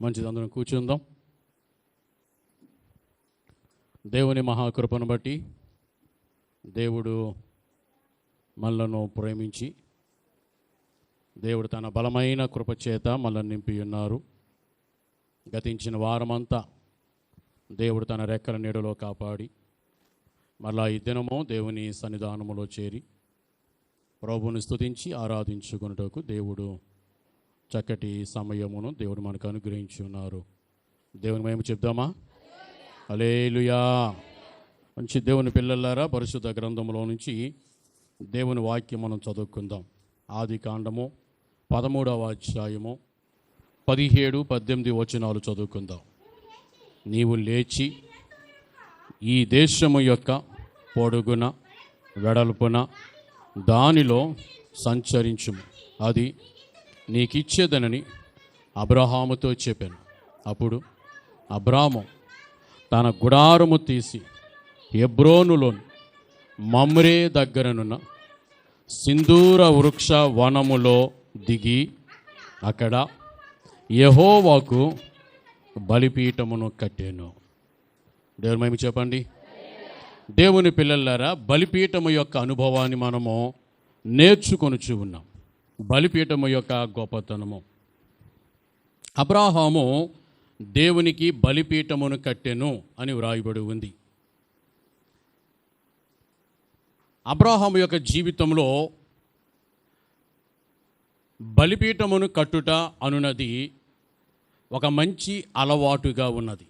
మంచిది, అందరం కూర్చుందాం. దేవుని మహాకృపను బట్టి దేవుడు మనలను ప్రేమించి దేవుడు తన బలమైన కృప చేత మనల్ని నింపి ఉన్నారు. గతించిన వారమంతా దేవుడు తన రెక్కల నీడలో కాపాడి మళ్ళా ఈ దినము దేవుని సన్నిధానములో చేరి ప్రభువుని స్తుతించి ఆరాధించుకున్నటకు దేవుడు చక్కటి సమయమును దేవుడు మనకు అనుగ్రహించి ఉన్నారు. దేవుని మేము చెప్దామా? హల్లెలూయా. మంచి దేవుని పిల్లలారా, పరిశుద్ధ గ్రంథంలో నుంచి దేవుని వాక్యం మనం చదువుకుందాం. ఆది కాండము 13వ అధ్యాయము 17-18 వచనాలు చదువుకుందాం. నీవు లేచి ఈ దేశము యొక్క పొడుగున వెడల్పున దానిలో సంచరించుము, అది నీకిచ్చేదనని అబ్రహాముతో చెప్పాను. అప్పుడు అబ్రాము తన గుడారము తీసి హెబ్రోనులోని మమ్రే దగ్గరనున్న సింధూర వృక్ష వనములో దిగి అక్కడ యెహోవాకు బలిపీఠమును కట్టాను. దేవుని మహిమ చెప్పండి. దేవుని పిల్లలారా, బలిపీఠము యొక్క అనుభవాన్ని మనము నేర్చుకొనుచు ఉన్నాం. బలిపీఠము యొక్క గొప్పతనము. అబ్రాహాము దేవునికి బలిపీఠమును కట్టెను అని వ్రాయబడి ఉంది. అబ్రాహాము యొక్క జీవితంలో బలిపీఠమును కట్టుట అనున్నది ఒక మంచి అలవాటుగా ఉన్నది.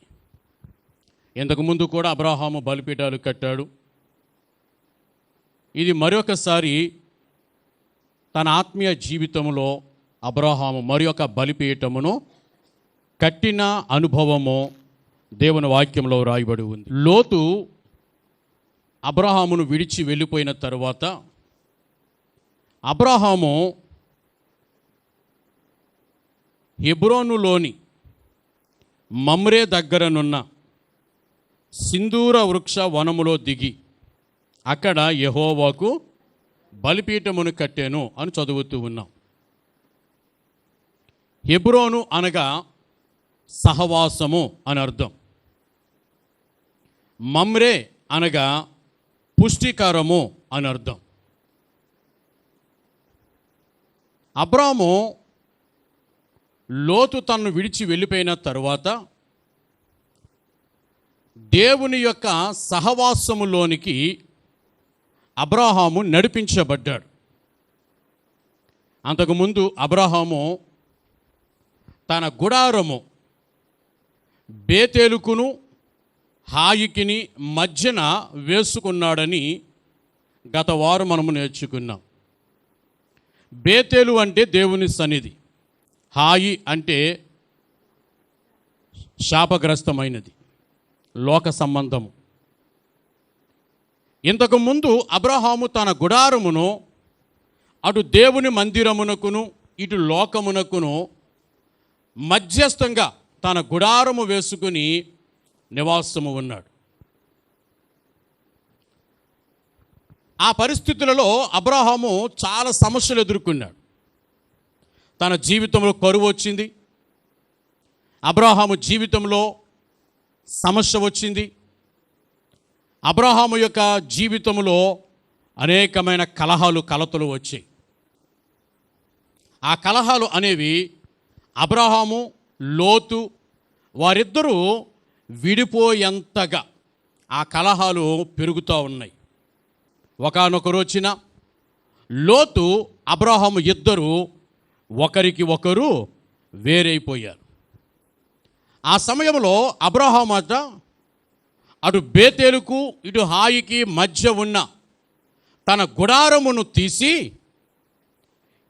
ఇంతకుముందు కూడా అబ్రాహాము బలిపీఠాలు కట్టాడు. ఇది మరొకసారి తన ఆత్మీయ జీవితంలో అబ్రాహాము మరొక బలిపీఠమును కట్టిన అనుభవము దేవుని వాక్యంలో రాయబడి ఉంది. లోతు అబ్రాహామును విడిచి వెళ్ళిపోయిన తరువాత అబ్రాహాము హెబ్రోనులోని మమ్రే దగ్గరనున్న సింధూర వృక్ష వనములో దిగి అక్కడ యెహోవాకు బలిపీఠమును కట్టాను అని చదువుతూ ఉన్నాం. హెబ్రోను అనగా సహవాసము అని అర్థం. మమ్రే అనగా పుష్టికరము అని అర్థం. అబ్రాము లోతు తనను విడిచి వెళ్ళిపోయిన తరువాత దేవుని యొక్క సహవాసములోనికి అబ్రాహాము నడిపించబడ్డాడు. అంతకుముందు అబ్రాహాము తన గుడారము బేతేలుకును హాయికిని మధ్యన వేసుకున్నాడని గత వారం మనము నేర్చుకున్నాం. బేతేలు అంటే దేవుని సన్నిధి, హాయి అంటే శాపగ్రస్తమైనది, లోక సంబంధము. ఇంతకుముందు అబ్రహాము తన గుడారమును అటు దేవుని మందిరమునకును ఇటు లోకమునకును మధ్యస్థంగా తన గుడారము వేసుకుని నివాసము ఉన్నాడు. ఆ పరిస్థితులలో అబ్రహాము చాలా సమస్యలు ఎదుర్కొన్నాడు. తన జీవితంలో కరువు వచ్చింది. అబ్రహాము జీవితంలో సమస్య వచ్చింది. అబ్రహాము యొక్క జీవితంలో అనేకమైన కలతలు వచ్చాయి. ఆ కలహాలు అనేవి అబ్రహాము లోతు వారిద్దరూ విడిపోయేంతగా ఆ కలహాలు పెరుగుతూ ఉన్నాయి. ఒకానొక రోజున లోతు అబ్రహాము ఇద్దరు ఒకరికి ఒకరు వేరైపోయారు. ఆ సమయంలో అబ్రహాము అటు బేతేలుకు ఇటు హాయికి మధ్య ఉన్న తన గుడారమును తీసి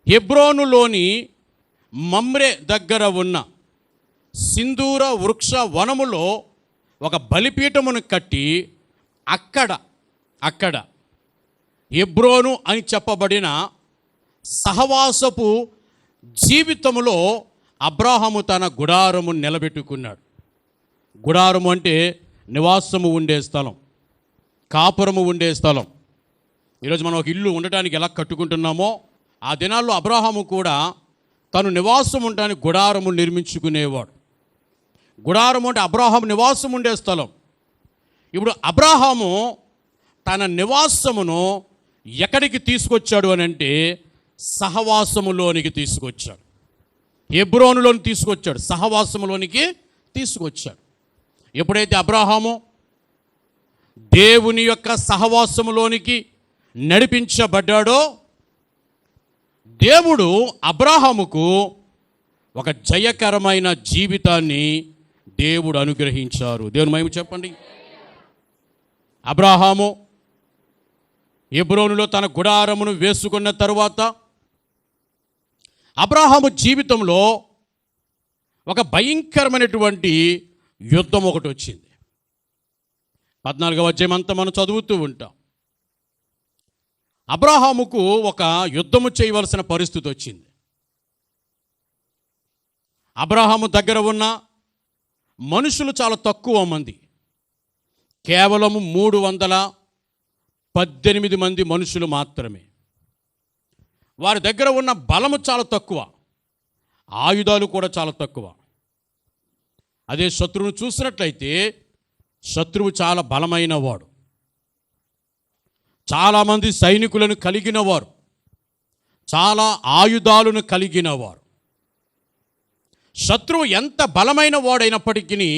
హెబ్రోనులోని మమ్రే దగ్గర ఉన్న సింధూర వృక్ష వనములో ఒక బలిపీఠమును కట్టి అక్కడ హెబ్రోను అని చెప్పబడిన సహవాసపు జీవితములో అబ్రాహాము తన గుడారము నిలబెట్టుకున్నాడు. గుడారము అంటే నివాసము ఉండే స్థలం, కాపురము ఉండే స్థలం. ఈరోజు మనం ఒక ఇల్లు ఉండటానికి ఎలా కట్టుకుంటున్నామో ఆ దినాల్లో అబ్రాహాము కూడా తను నివాసం ఉండడానికి గుడారము నిర్మించుకునేవాడు. గుడారం అంటే అబ్రాహాము నివాసం ఉండే స్థలం. ఇప్పుడు అబ్రాహాము తన నివాసమును ఎక్కడికి తీసుకొచ్చాడు అని అంటే సహవాసములోనికి తీసుకొచ్చాడు. హెబ్రోనులోని తీసుకొచ్చాడు, సహవాసములోనికి తీసుకొచ్చాడు. ఎప్పుడైతే అబ్రాహాము దేవుని యొక్క సహవాసములోనికి నడిపించబడ్డాడో దేవుడు అబ్రాహాముకు ఒక జయకరమైన జీవితాన్ని దేవుడు అనుగ్రహించారు. దేవుని మహిమ చెప్పండి. అబ్రాహాము హెబ్రోనులో తన గుడారమును వేసుకున్న తరువాత అబ్రాహాము జీవితంలో ఒక భయంకరమైనటువంటి యుద్ధం ఒకటి వచ్చింది. 14వ అధ్యాయం అంతా మనం చదువుతూ ఉంటాం. అబ్రాహాముకు ఒక యుద్ధము చేయవలసిన పరిస్థితి వచ్చింది. అబ్రాహాము దగ్గర ఉన్న మనుషులు చాలా తక్కువ మంది, కేవలం 318 మంది మనుషులు మాత్రమే. వారి దగ్గర ఉన్న బలము చాలా తక్కువ, ఆయుధాలు కూడా చాలా తక్కువ. అదే శత్రువును చూసినట్లయితే శత్రువు చాలా బలమైన వాడు, చాలామంది సైనికులను కలిగిన వారు, చాలా ఆయుధాలను కలిగిన వారు. శత్రువు ఎంత బలమైన వాడైనప్పటికీ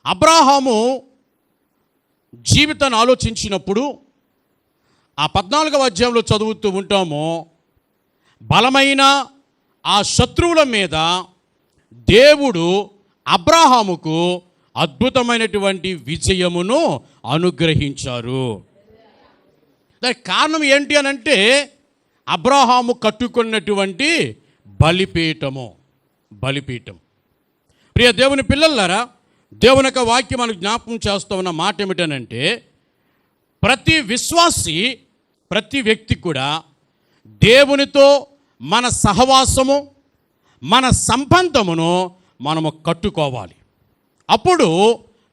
అబ్రాహాము జీవితాన్ని ఆలోచించినప్పుడు ఆ 14వ అధ్యాయంలో చదువుతూ ఉంటాము, బలమైన ఆ శత్రువుల మీద దేవుడు అబ్రాహాముకు అద్భుతమైనటువంటి విజయమును అనుగ్రహించారు. దానికి కారణం ఏంటి అని అంటే అబ్రాహాము కట్టుకున్నటువంటి బలిపీఠం. ప్రియ దేవుని పిల్లలారా, దేవుని యొక్క వాక్యం మనకు జ్ఞాపకం చేస్తూ ఉన్న మాట ఏమిటనంటే ప్రతి విశ్వాసి, ప్రతి వ్యక్తి కూడా దేవునితో మన సహవాసము, మన సంబంధమును మనము కట్టుకోవాలి. అప్పుడు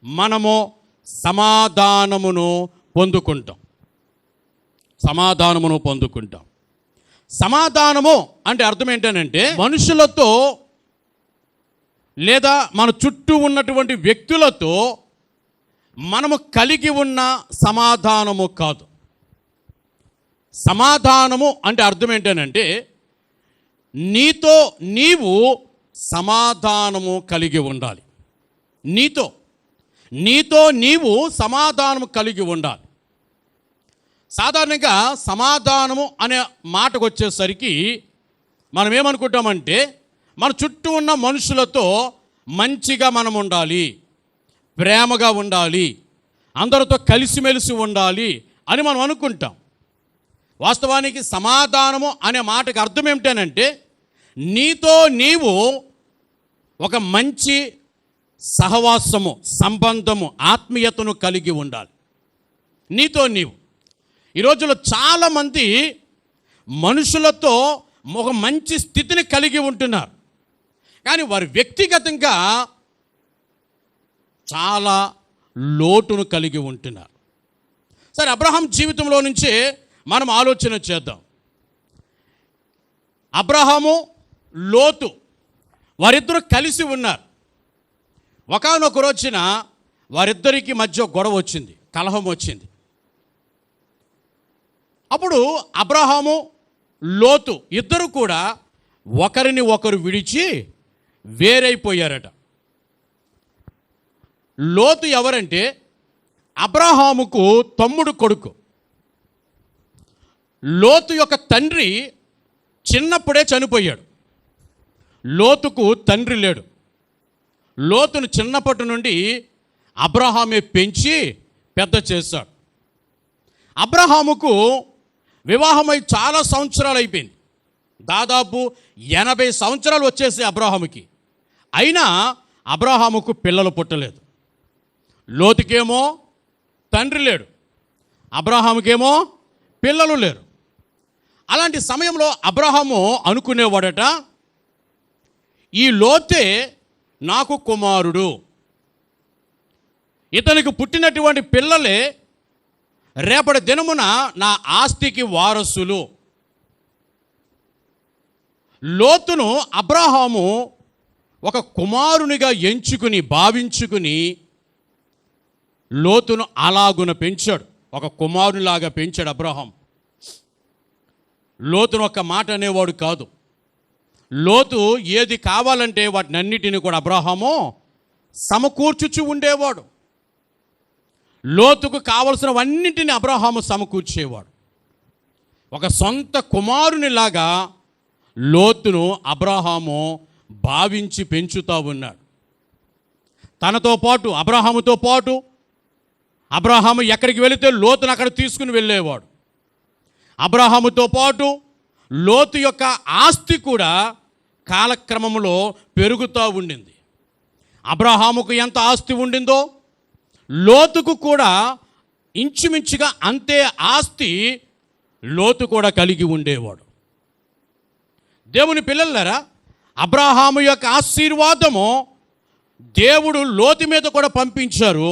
మనము సమాధానమును పొందుకుంటాం. సమాధానము అంటే అర్థం ఏంటనంటే మనుషులతో లేదా మన చుట్టూ ఉన్నటువంటి వ్యక్తులతో మనము కలిగి ఉన్న సమాధానము కాదు. సమాధానము అంటే అర్థం ఏంటనంటే నీతో నీవు సమాధానము కలిగి ఉండాలి. నీతో నీవు సమాధానము కలిగి ఉండాలి. సాధారణంగా సమాధానము అనే మాటకు వచ్చేసరికి మనం ఏమనుకుంటామంటే మన చుట్టూ ఉన్న మనుషులతో మంచిగా మనం ఉండాలి, ప్రేమగా ఉండాలి, అందరితో కలిసిమెలిసి ఉండాలి అని మనం అనుకుంటాం. వాస్తవానికి సమాధానము అనే మాటకి అర్థం ఏమిటనంటే నీతో నీవు ఒక మంచి సహవాసము, సంబంధము, ఆత్మీయతను కలిగి ఉండాలి. నీతో నీవు. ఈ రోజుల్లో చాలామంది మనుషులతో ఒక మంచి స్థితిని కలిగి ఉంటున్నారు, కానీ వారు వ్యక్తిగతంగా చాలా లోటును కలిగి ఉంటున్నారు. సరే, అబ్రహాం జీవితంలో నుంచే మనం ఆలోచన చేద్దాం. అబ్రహాము, లోతు వారిద్దరూ కలిసి ఉన్నారు. ఒకానొక రోజున వారిద్దరికి మధ్య గొడవ వచ్చింది, కలహం వచ్చింది. అప్పుడు అబ్రహాము, లోతు ఇద్దరు కూడా ఒకరిని ఒకరు విడిచి వేరైపోయారట. లోతు ఎవరంటే అబ్రహాముకు తమ్ముడు కొడుకు. లోతు యొక్క తండ్రి చిన్నప్పుడే చనిపోయాడు. లోతుకు తండ్రి లేడు. లోతును చిన్నప్పటి నుండి అబ్రహామే పెంచి పెద్ద చేశాడు. అబ్రహాముకు వివాహమై చాలా సంవత్సరాలు అయిపోయింది. దాదాపు 80 సంవత్సరాలు వచ్చేసి అబ్రహాముకి. అయినా అబ్రహాముకు పిల్లలు పుట్టలేదు. లోతుకేమో తండ్రి లేడు, అబ్రహాముకేమో పిల్లలు లేరు. అలాంటి సమయంలో అబ్రహాము అనుకునేవాడట, ఈ లోతే నాకు కుమారుడు, ఇతనికి పుట్టినటువంటి పిల్లలే రేపటి దినమున నా ఆస్తికి వారసులు. లోతును అబ్రహాము ఒక కుమారునిగా ఎంచుకుని భావించుకుని లోతును అలాగున పెంచాడు. ఒక కుమారునిలాగా పెంచాడు అబ్రహాం. లోతును ఒక మాట అనేవాడు కాదు. లోతు ఏది కావాలంటే వాటినన్నిటిని కూడా అబ్రహాము సమకూర్చుచు ఉండేవాడు. లోతుకు కావలసినవన్నింటిని అబ్రహాము సమకూర్చేవాడు. ఒక సొంత కుమారునిలాగా లోతును అబ్రహాము భావించి పెంచుతూ ఉన్నాడు. తనతో పాటు అబ్రహాముతో పాటు అబ్రహాము ఎక్కడికి వెళితే లోతును అక్కడ తీసుకుని వెళ్ళేవాడు. అబ్రహాముతో పాటు లోతు యొక్క ఆస్తి కూడా కాలక్రమంలో పెరుగుతూ ఉండింది. అబ్రహాముకు ఎంత ఆస్తి ఉండిందో లోతుకు కూడా ఇంచుమించుగా అంతే ఆస్తి లోతు కూడా కలిగి ఉండేవాడు. దేవుని పిల్లలారా, అబ్రహాము యొక్క ఆశీర్వాదము దేవుడు లోతు మీద కూడా పంపించారు.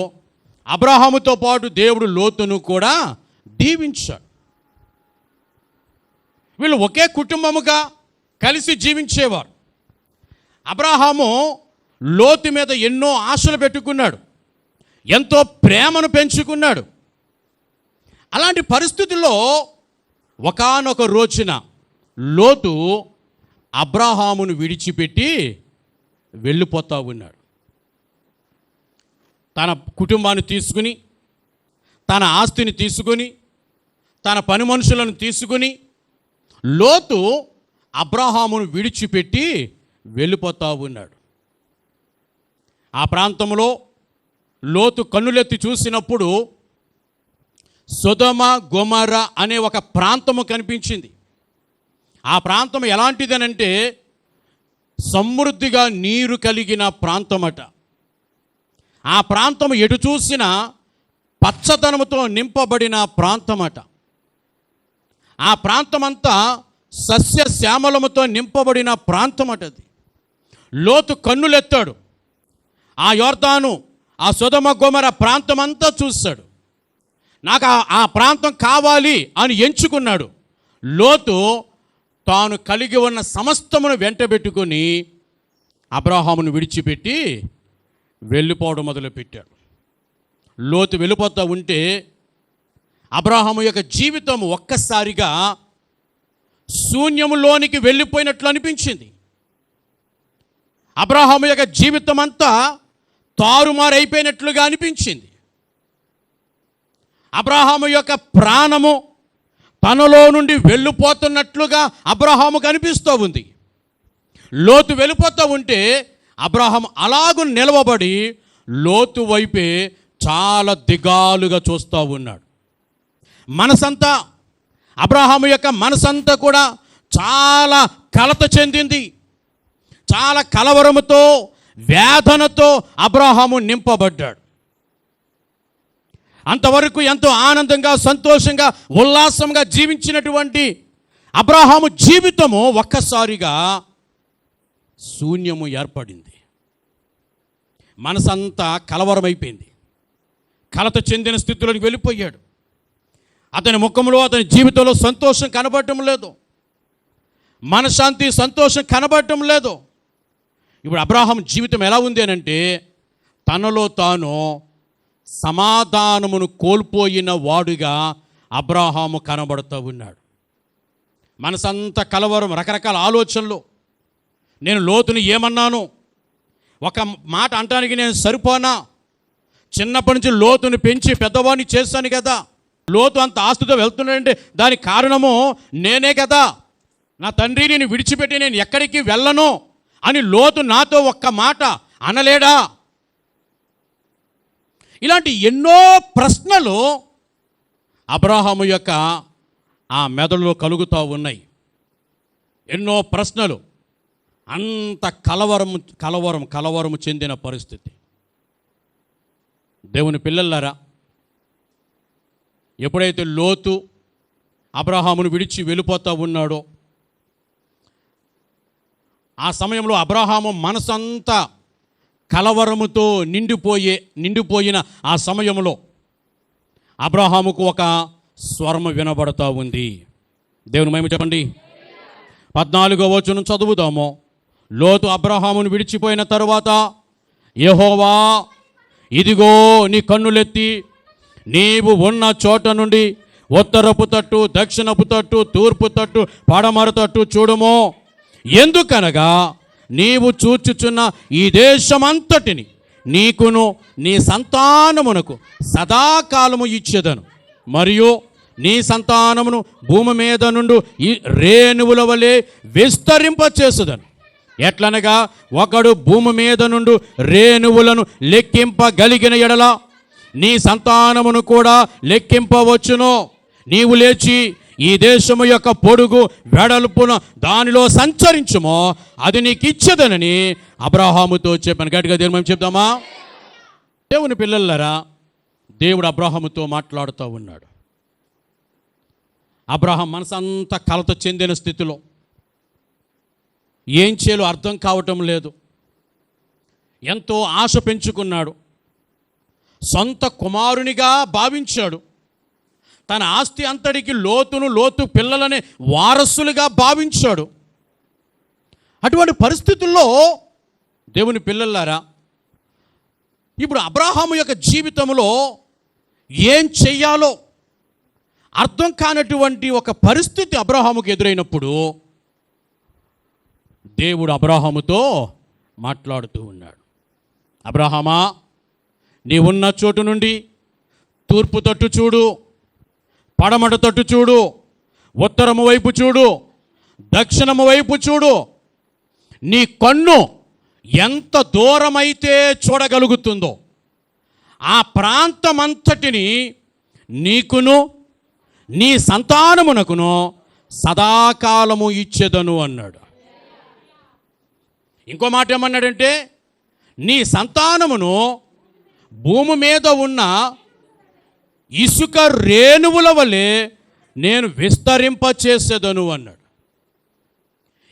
అబ్రహాముతో పాటు దేవుడు లోతును కూడా దీవించాడు. వీళ్ళు ఒకే కుటుంబముగా కలిసి జీవించేవారు. అబ్రహాము లోతు మీద ఎన్నో ఆశలు పెట్టుకున్నాడు, ఎంతో ప్రేమను పెంచుకున్నాడు. అలాంటి పరిస్థితుల్లో ఒకానొక రోజున లోతు అబ్రహామును విడిచిపెట్టి వెళ్ళిపోతూ ఉన్నాడు. తన కుటుంబాన్ని తీసుకుని, తన ఆస్తిని తీసుకుని, తన పని మనుషులను తీసుకుని లోతు అబ్రహామును విడిచిపెట్టి వెళ్ళిపోతూ ఉన్నాడు. ఆ ప్రాంతంలో లోతు కన్నులెత్తి చూసినప్పుడు సొదొమ గొమొర్రా అనే ఒక ప్రాంతము కనిపించింది. ఆ ప్రాంతం ఎలాంటిదనంటే సమృద్ధిగా నీరు కలిగిన ప్రాంతమట. ఆ ప్రాంతం ఎటు చూసినా పచ్చదనముతో నింపబడిన ప్రాంతమట. ఆ ప్రాంతమంతా సస్యశ్యామలముతో నింపబడిన ప్రాంతమటది. లోతు కన్నులెత్తాడు. ఆ యొర్దాను, ఆ సొదొమ గొమొర్రా ప్రాంతమంతా చూశాడు. నాకు ఆ ప్రాంతం కావాలి అని ఎంచుకున్నాడు. లోతు తాను కలిగి ఉన్న సమస్తమును వెంటబెట్టుకొని అబ్రహామును విడిచిపెట్టి వెళ్ళిపోవడం మొదలుపెట్టాడు. లోతు వెళ్ళిపోతూ ఉంటే అబ్రహాము యొక్క జీవితం ఒక్కసారిగా శూన్యములోనికి వెళ్ళిపోయినట్లు అనిపించింది. అబ్రహాము యొక్క జీవితం అంతా తారుమారైపోయినట్లుగా అనిపించింది. అబ్రహాము యొక్క ప్రాణము తనలో నుండి వెళ్ళిపోతున్నట్లుగా అబ్రహాముకు అనిపిస్తూ ఉంది. లోతు వెళ్ళిపోతూ ఉంటే అబ్రహాము అలాగూ నిలవబడి లోతు వైపే చాలా దిగాలుగా చూస్తూ ఉన్నాడు. మనసంతా, అబ్రహాము యొక్క మనసంతా కూడా చాలా కలత చెందింది. చాలా కలవరముతో, వేదనతో అబ్రహాము నింపబడ్డాడు. అంతవరకు ఎంతో ఆనందంగా, సంతోషంగా, ఉల్లాసంగా జీవించినటువంటి అబ్రహాము జీవితము ఒక్కసారిగా శూన్యము ఏర్పడింది. మనసంతా కలవరమైపోయింది. కలత చెందిన స్థితిలోకి వెళ్ళిపోయాడు. అతని ముఖంలో, అతని జీవితంలో సంతోషం కనబడటం లేదు. మనశ్శాంతి, సంతోషం కనబడటం లేదు. ఇప్పుడు అబ్రహాము జీవితం ఎలా ఉంది అని అంటే తనలో తాను సమాధానమును కోల్పోయిన వాడుగా అబ్రహాము కనబడుతూ ఉన్నాడు. మనసంతా కలవరం, రకరకాల ఆలోచనలు. నేను లోతుని ఏమన్నాను? ఒక మాట అంటానికి నేను సరిపోనా? చిన్నప్పటి నుంచి లోతుని పెంచి పెద్దవాడిని చేశాను కదా. లోతు అంత ఆస్తితో వెళ్తున్నాడంటే దానికి కారణము నేనే కదా. నా తండ్రి నేను విడిచిపెట్టి నేను ఎక్కడికి వెళ్ళను అని లోతు నాతో ఒక్క మాట అనలేడా? ఇలాంటి ఎన్నో ప్రశ్నలు అబ్రహాము యొక్క ఆ మెదడులో కలుగుతూ ఉన్నాయి. ఎన్నో ప్రశ్నలు. అంత కలవరము చెందిన పరిస్థితి. దేవుని పిల్లలారా, ఎప్పుడైతే లోతు అబ్రహామును విడిచి వెళ్ళిపోతూ ఉన్నాడో ఆ సమయంలో అబ్రహాము మనసంతా కలవరముతో నిండిపోయిన ఆ సమయంలో అబ్రహాముకు ఒక స్వరము వినబడుతూ ఉంది. దేవుని మహిమ చెప్పండి. 14వ వచనం చదువుదాము. లోతు అబ్రహామును విడిచిపోయిన తరువాత, యెహోవా, ఇదిగో నీ కన్నులెత్తి నీవు ఉన్న చోట నుండి ఉత్తరపు తట్టు, దక్షిణపు తట్టు, తూర్పు తట్టు, పడమర తట్టు చూడుము. ఎందుకనగా నీవు చూచుచున్న ఈ దేశమంతటిని నీకును నీ సంతానమునకు సదాకాలము ఇచ్చేదను, మరియు నీ సంతానమును భూమి మీద నుండి ఈ రేణువుల వలె విస్తరింపచేసేదను. ఎట్లనగా ఒకడు భూమి మీద నుండి రేణువులను లెక్కింపగలిగిన ఎడల నీ సంతానమును కూడా లెక్కింపవచ్చును. నీవు లేచి ఈ దేశము యొక్క పొడుగు వెడల్పున దానిలో సంచరించుమో, అది నీకు ఇచ్చేదనని అబ్రహాముతో చెప్పాను. గట్టిగా దేవుని మేము చెప్దామా? దేవుని పిల్లలారా, దేవుడు అబ్రహాముతో మాట్లాడుతూ ఉన్నాడు. అబ్రహాం మనసంతా కలత చెందిన స్థితిలో, ఏం చేయాలో అర్థం కావటం లేదు. ఎంతో ఆశ పెంచుకున్నాడు. సొంత కుమారునిగా భావించాడు. తన ఆస్తి అంతటికి లోతు పిల్లలని వారసులుగా భావించాడు. అటువంటి పరిస్థితుల్లో దేవుని పిల్లలారా, ఇప్పుడు అబ్రహాము యొక్క జీవితంలో ఏం చెయ్యాలో అర్థం కానటువంటి ఒక పరిస్థితి అబ్రహాముకు ఎదురైనప్పుడు దేవుడు అబ్రహాముతో మాట్లాడుతూ ఉన్నాడు. అబ్రహామా, నీవున్న చోటు నుండి తూర్పు తట్టు చూడు, పడమట తట్టు చూడు, ఉత్తరము వైపు చూడు, దక్షిణము వైపు చూడు. నీ కన్ను ఎంత దూరమైతే చూడగలుగుతుందో ఆ ప్రాంతమంతటిని నీకును నీ సంతానమునకును సదాకాలము ఇచ్చేదను అన్నాడు. ఇంకో మాట ఏమన్నాడంటే, నీ సంతానమును భూమి మీద ఉన్న ఇసుక రేణువుల వలె నేను విస్తరింపచేసేదను అన్నాడు.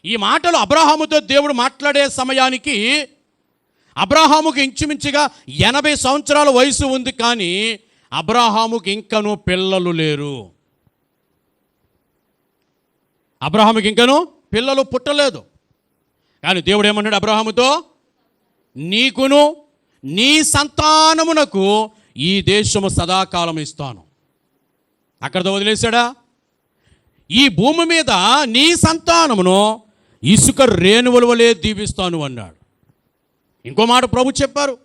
ఈ మాటలు అబ్రహాముతో దేవుడు మాట్లాడే సమయానికి అబ్రహాముకి ఇంచుమించుగా 80 సంవత్సరాల వయసు ఉంది, కానీ అబ్రహాముకి ఇంకనూ పిల్లలు లేరు. అబ్రహాముకి ఇంకనూ పిల్లలు పుట్టలేదు. కానీ దేవుడు ఏమన్నాడు అబ్రహాముతో, నీకును నీ సంతానమునకు ఈ దేశము సదాకాలం ఇస్తాను. అక్కడితో వదిలేశాడా? ఈ భూమి మీద నీ సంతానమును ఇసుక రేణువుల వలె దీవిస్తాను అన్నాడు. ఇంకో మాట ప్రభు చెప్పారు,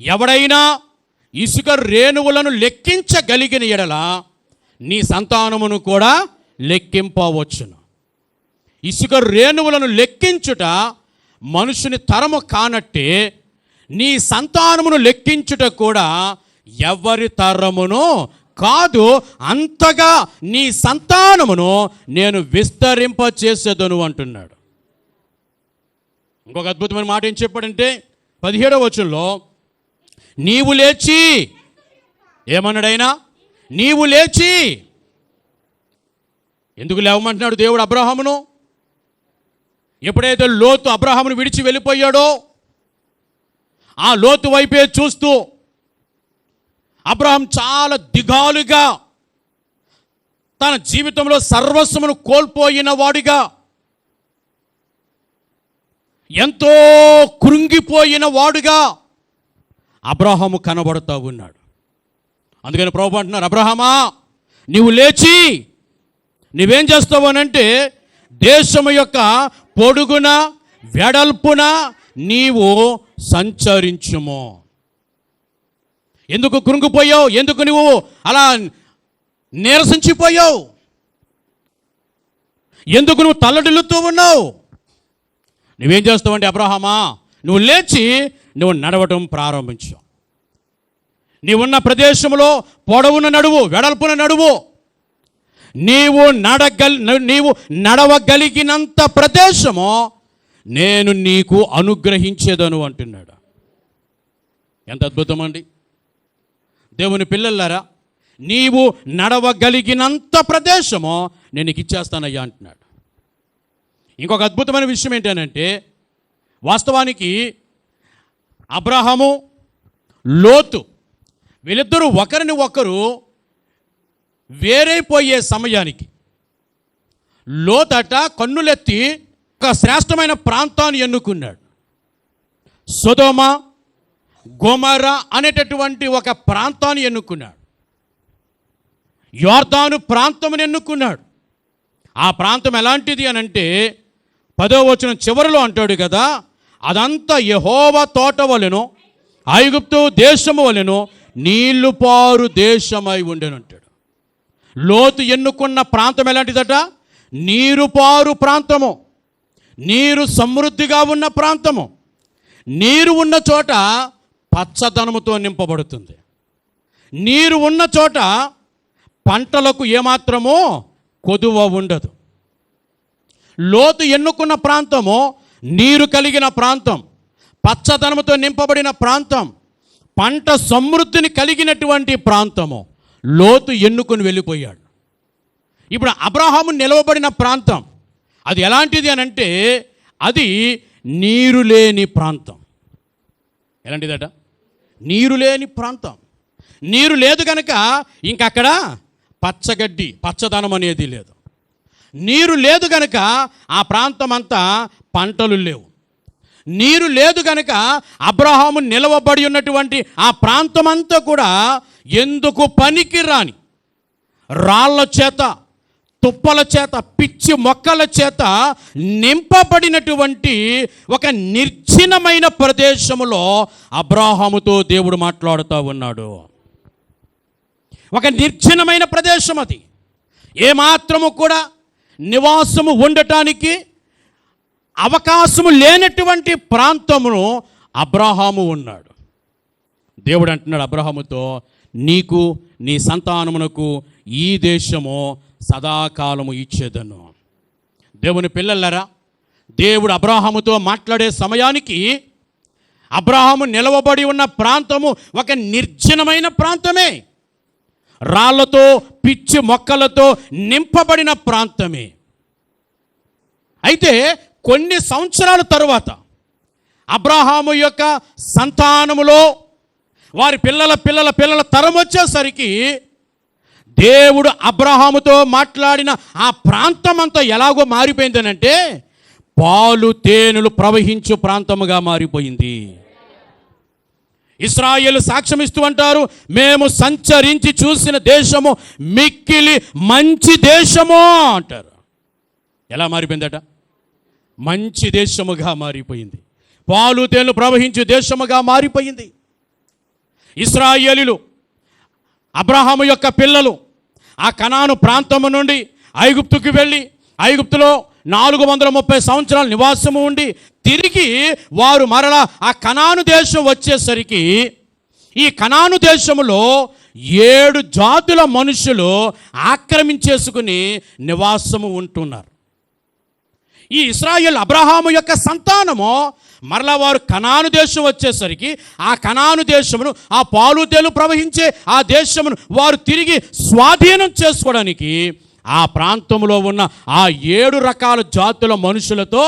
ఎవడైనా ఇసుక రేణువులను లెక్కించగలిగిన ఎడల నీ సంతానమును కూడా లెక్కింపవచ్చును. ఇసుక రేణువులను లెక్కించుట మనుషుని తరము కానట్టే నీ సంతానమును లెక్కించుట కూడా ఎవరి తరమును కాదు. అంతగా నీ సంతానమును నేను విస్తరింపచేసేదను అంటున్నాడు. ఇంకొక అద్భుతమైన మాట ఏం చెప్పాడంటే 17వ వచనంలో, నీవు లేచి, ఏమన్నాడైనా, నీవు లేచి. ఎందుకు లేవమంటున్నాడు దేవుడు అబ్రహామును? ఎప్పుడైతే లోతు అబ్రహామును విడిచి వెళ్ళిపోయాడో ఆ లోతు వైపే చూస్తూ అబ్రహాం చాలా దిగాలుగా, తన జీవితంలో సర్వస్వమును కోల్పోయిన వాడిగా, ఎంతో కృంగిపోయిన వాడుగా అబ్రహాము కనబడుతూ ఉన్నాడు. అందుకని ప్రభువు అంటున్నారు, అబ్రహామా, నీవు లేచి నువ్వేం చేస్తావు అనంటే, దేశము యొక్క పొడుగున వెడల్పున నీవు సంచరించుము. ఎందుకు కృంగిపోయావు? ఎందుకు నువ్వు అలా నీరసించిపోయావు? ఎందుకు నువ్వు తల్లడిల్లుతూ ఉన్నావు? నువ్వేం చేస్తావంటే అబ్రహామా, నువ్వు లేచి నువ్వు నడవటం ప్రారంభించు. నీవున్న ప్రదేశంలో పొడవున నడువు, వెడల్పున నడువు. నీవు నడవగలిగినంత ప్రదేశము నేను నీకు అనుగ్రహించేదను అంటున్నాడు. ఎంత అద్భుతం అండి! దేవుని పిల్లలారా, నీవు నడవగలిగినంత ప్రదేశము నేను నీకు ఇచ్చేస్తానయ్యా అంటున్నాడు. ఇంకొక అద్భుతమైన విషయం ఏంటంటే, వాస్తవానికి అబ్రహాము లోతు వీళ్ళిద్దరూ ఒకరిని ఒకరు వేరైపోయే సమయానికి లోతట కన్నులెత్తి ఒక శ్రేష్టమైన ప్రాంతాన్ని ఎన్నుకున్నాడు. సొదొమ గొమొర్ర అనేటటువంటి ఒక ప్రాంతాన్ని ఎన్నుకున్నాడు. యొర్దాను ప్రాంతమును ఎన్నుకున్నాడు. ఆ ప్రాంతం ఎలాంటిది అని అంటే 10వ వచనం చివరిలో అంటాడు కదా, అదంతా యెహోవా తోట వలెను ఐగుప్తు దేశము వలెను నీళ్లు పారు దేశమై ఉండెను అంటాడు. లోతు ఎన్నుకున్న ప్రాంతం ఎలాంటిదట? నీరు పారు ప్రాంతము, నీరు సమృద్ధిగా ఉన్న ప్రాంతము. నీరు ఉన్న చోట పచ్చదనముతో నింపబడుతుంది. నీరు ఉన్న చోట పంటలకు ఏమాత్రమో కొదువ ఉండదు. లోతు ఎన్నుకున్న ప్రాంతము నీరు కలిగిన ప్రాంతం, పచ్చదనముతో నింపబడిన ప్రాంతం, పంట సమృద్ధిని కలిగినటువంటి ప్రాంతము. లోతు ఎన్నుకొని వెళ్ళిపోయాడు. ఇప్పుడు అబ్రహాము నిలవబడిన ప్రాంతం అది ఎలాంటిది అని అంటే అది నీరు లేని ప్రాంతం. ఎలాంటిదట? నీరు లేని ప్రాంతం. నీరు లేదు కనుక ఇంకక్కడ పచ్చగడ్డి, పచ్చదనం అనేది లేదు. నీరు లేదు కనుక ఆ ప్రాంతం అంతా పంటలు లేవు. నీరు లేదు కనుక అబ్రహాము నిలవబడి ఉన్నటువంటి ఆ ప్రాంతం అంతా కూడా ఎందుకు పనికి రాని రాళ్ల చేత, తుప్పల చేత, పిచ్చి మొక్కల చేత నింపబడినటువంటి ఒక నిర్జనమైన ప్రదేశములో అబ్రహాముతో దేవుడు మాట్లాడుతూ ఉన్నాడు. ఒక నిర్జనమైన ప్రదేశం అది. ఏమాత్రము కూడా నివాసము ఉండటానికి అవకాశము లేనటువంటి ప్రాంతమును అబ్రహాము ఉన్నాడు. దేవుడు అంటున్నాడు అబ్రహాముతో, నీకు నీ సంతానమునకు ఈ దేశము సదాకాలము ఇచ్చేదను. దేవుని పిల్లలరా, దేవుడు అబ్రహాముతో మాట్లాడే సమయానికి అబ్రహాము నిలవబడి ఉన్న ప్రాంతము ఒక నిర్జనమైన ప్రాంతమే, రాళ్లతో పిచ్చి మొక్కలతో నింపబడిన ప్రాంతమే. అయితే కొన్ని సంవత్సరాల తరువాత అబ్రహాము యొక్క సంతానములో వారి పిల్లల పిల్లల పిల్లల తరం వచ్చేసరికి దేవుడు అబ్రహాముతో మాట్లాడిన ఆ ప్రాంతం అంతా ఎలాగో మారిపోయిందనంటే పాలు తేనెలు ప్రవహించు ప్రాంతముగా మారిపోయింది. ఇశ్రాయేలు సాక్ష్యం ఇస్తూ అంటారు, మేము సంచరించి చూసిన దేశము మిక్కిలి మంచి దేశము అంటారు. ఎలా మారిపోయిందట? మంచి దేశముగా మారిపోయింది. పాలు తేనెలు ప్రవహించు దేశముగా మారిపోయింది. ఇశ్రాయేలీయులు, అబ్రహాము యొక్క పిల్లలు ఆ కనాను ప్రాంతము నుండి ఐగుప్తుకి వెళ్ళి ఐగుప్తులో 430 సంవత్సరాలు నివాసము ఉండి తిరిగి వారు మరలా ఆ కనాను దేశం వచ్చేసరికి ఈ కనాను దేశములో 7 జాతుల మనుషులు ఆక్రమించేసుకుని నివాసము ఉంటున్నారు. ఈ ఇశ్రాయేలు అబ్రహాము యొక్క సంతానము మరలా వారు కనాను దేశం వచ్చేసరికి ఆ కనాను దేశమును, ఆ పాలు తేనెలు ప్రవహించే ఆ దేశమును వారు తిరిగి స్వాధీనం చేసుకోవడానికి ఆ ప్రాంతంలో ఉన్న ఆ 7 రకాల జాతుల మనుషులతో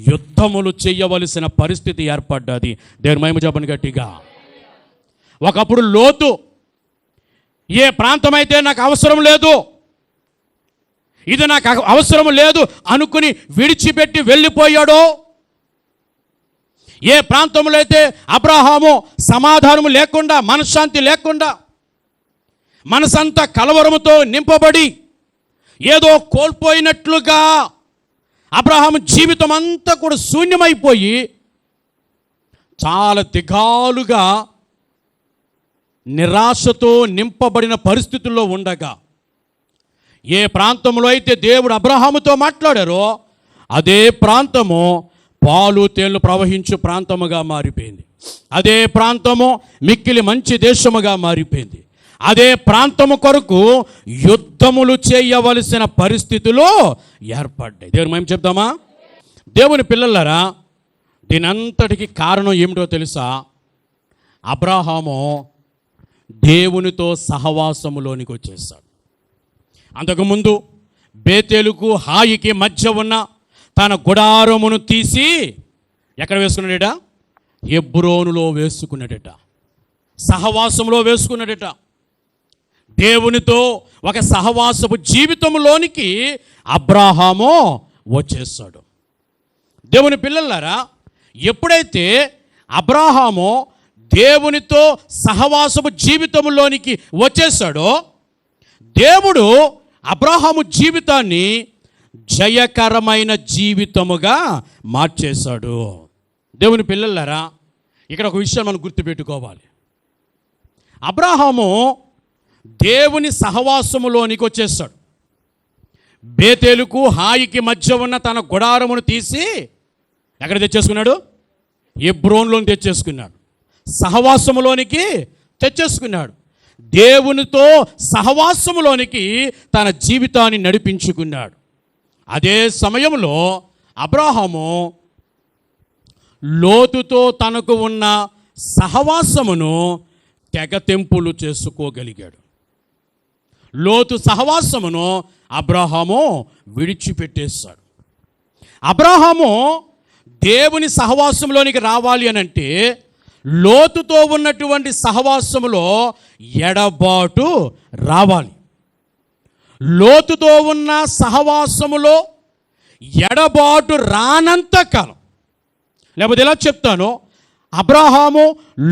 యుద్ధములు చేయవలసిన పరిస్థితి ఏర్పడ్డది. దేవుని మహిమ చెప్పండి గట్టిగా. ఒకప్పుడు లోతు ఏ ప్రాంతమైతే నాకు అవసరం లేదు, ఇది నాకు అవసరం లేదు అనుకుని విడిచిపెట్టి వెళ్ళిపోయాడో, ఏ ప్రాంతంలో అయితే అబ్రహాము సమాధానము లేకుండా, మనశ్శాంతి లేకుండా, మనసంతా కలవరముతో నింపబడి ఏదో కోల్పోయినట్లుగా అబ్రహాము జీవితం అంతా కూడా శూన్యమైపోయి చాలా దిగాలుగా నిరాశతో నింపబడిన పరిస్థితుల్లో ఉండగా, ఏ ప్రాంతంలో అయితే దేవుడు అబ్రహాముతో మాట్లాడారో అదే ప్రాంతము పాలు తేళ్లు ప్రవహించు ప్రాంతముగా మారిపోయింది. అదే ప్రాంతము మిక్కిలి మంచి దేశముగా మారిపోయింది. అదే ప్రాంతము కొరకు యుద్ధములు చేయవలసిన పరిస్థితులు ఏర్పడ్డాయి. దేవుని మేము చెప్తామా? దేవుని పిల్లలరా, దీనంతటికి కారణం ఏమిటో తెలుసా? అబ్రహాము దేవునితో సహవాసములోనికి వచ్చేసాడు. అంతకుముందు బేతేలుకు హాయికి మధ్య ఉన్న తన గుడారమును తీసి ఎక్కడ వేసుకున్నాడట? హెబ్రోనులో వేసుకున్నాడట. సహవాసంలో వేసుకున్నాడట. దేవునితో ఒక సహవాసపు జీవితంలోనికి అబ్రహాము వచ్చేసాడు. దేవుని పిల్లలారా, ఎప్పుడైతే అబ్రాహాము దేవునితో సహవాసపు జీవితంలోనికి వచ్చేసాడో, దేవుడు అబ్రాహాము జీవితాన్ని జయకరమైన జీవితముగా మార్చేశాడు. దేవుని పిల్లలారా, ఇక్కడ ఒక విషయం మనం గుర్తుపెట్టుకోవాలి. అబ్రాహాము దేవుని సహవాసములోనికి వచ్చేసాడు. బేతేలుకు హాయికి మధ్య ఉన్న తన గుడారమును తీసి ఎక్కడ తెచ్చేసుకున్నాడు? హెబ్రోనులోని తెచ్చేసుకున్నాడు. సహవాసములోనికి తెచ్చేసుకున్నాడు. దేవునితో సహవాసములోనికి తన జీవితాన్ని నడిపించుకున్నాడు. అదే సమయంలో అబ్రాహాము లోతుతో తనకు ఉన్న సహవాసమును తెగతెంపులు చేసుకోగలిగాడు. లోతు సహవాసమును అబ్రాహాము విడిచిపెట్టేశాడు. అబ్రాహాము దేవుని సహవాసంలోనికి రావాలి అనంటే లోతుతో ఉన్నటువంటి సహవాసములో ఎడబాటు రావాలి. లోతుతో ఉన్న సహవాసములో ఎడబాటు రానంత కాలం, లేకపోతే ఎలా చెప్తాను, అబ్రాహాము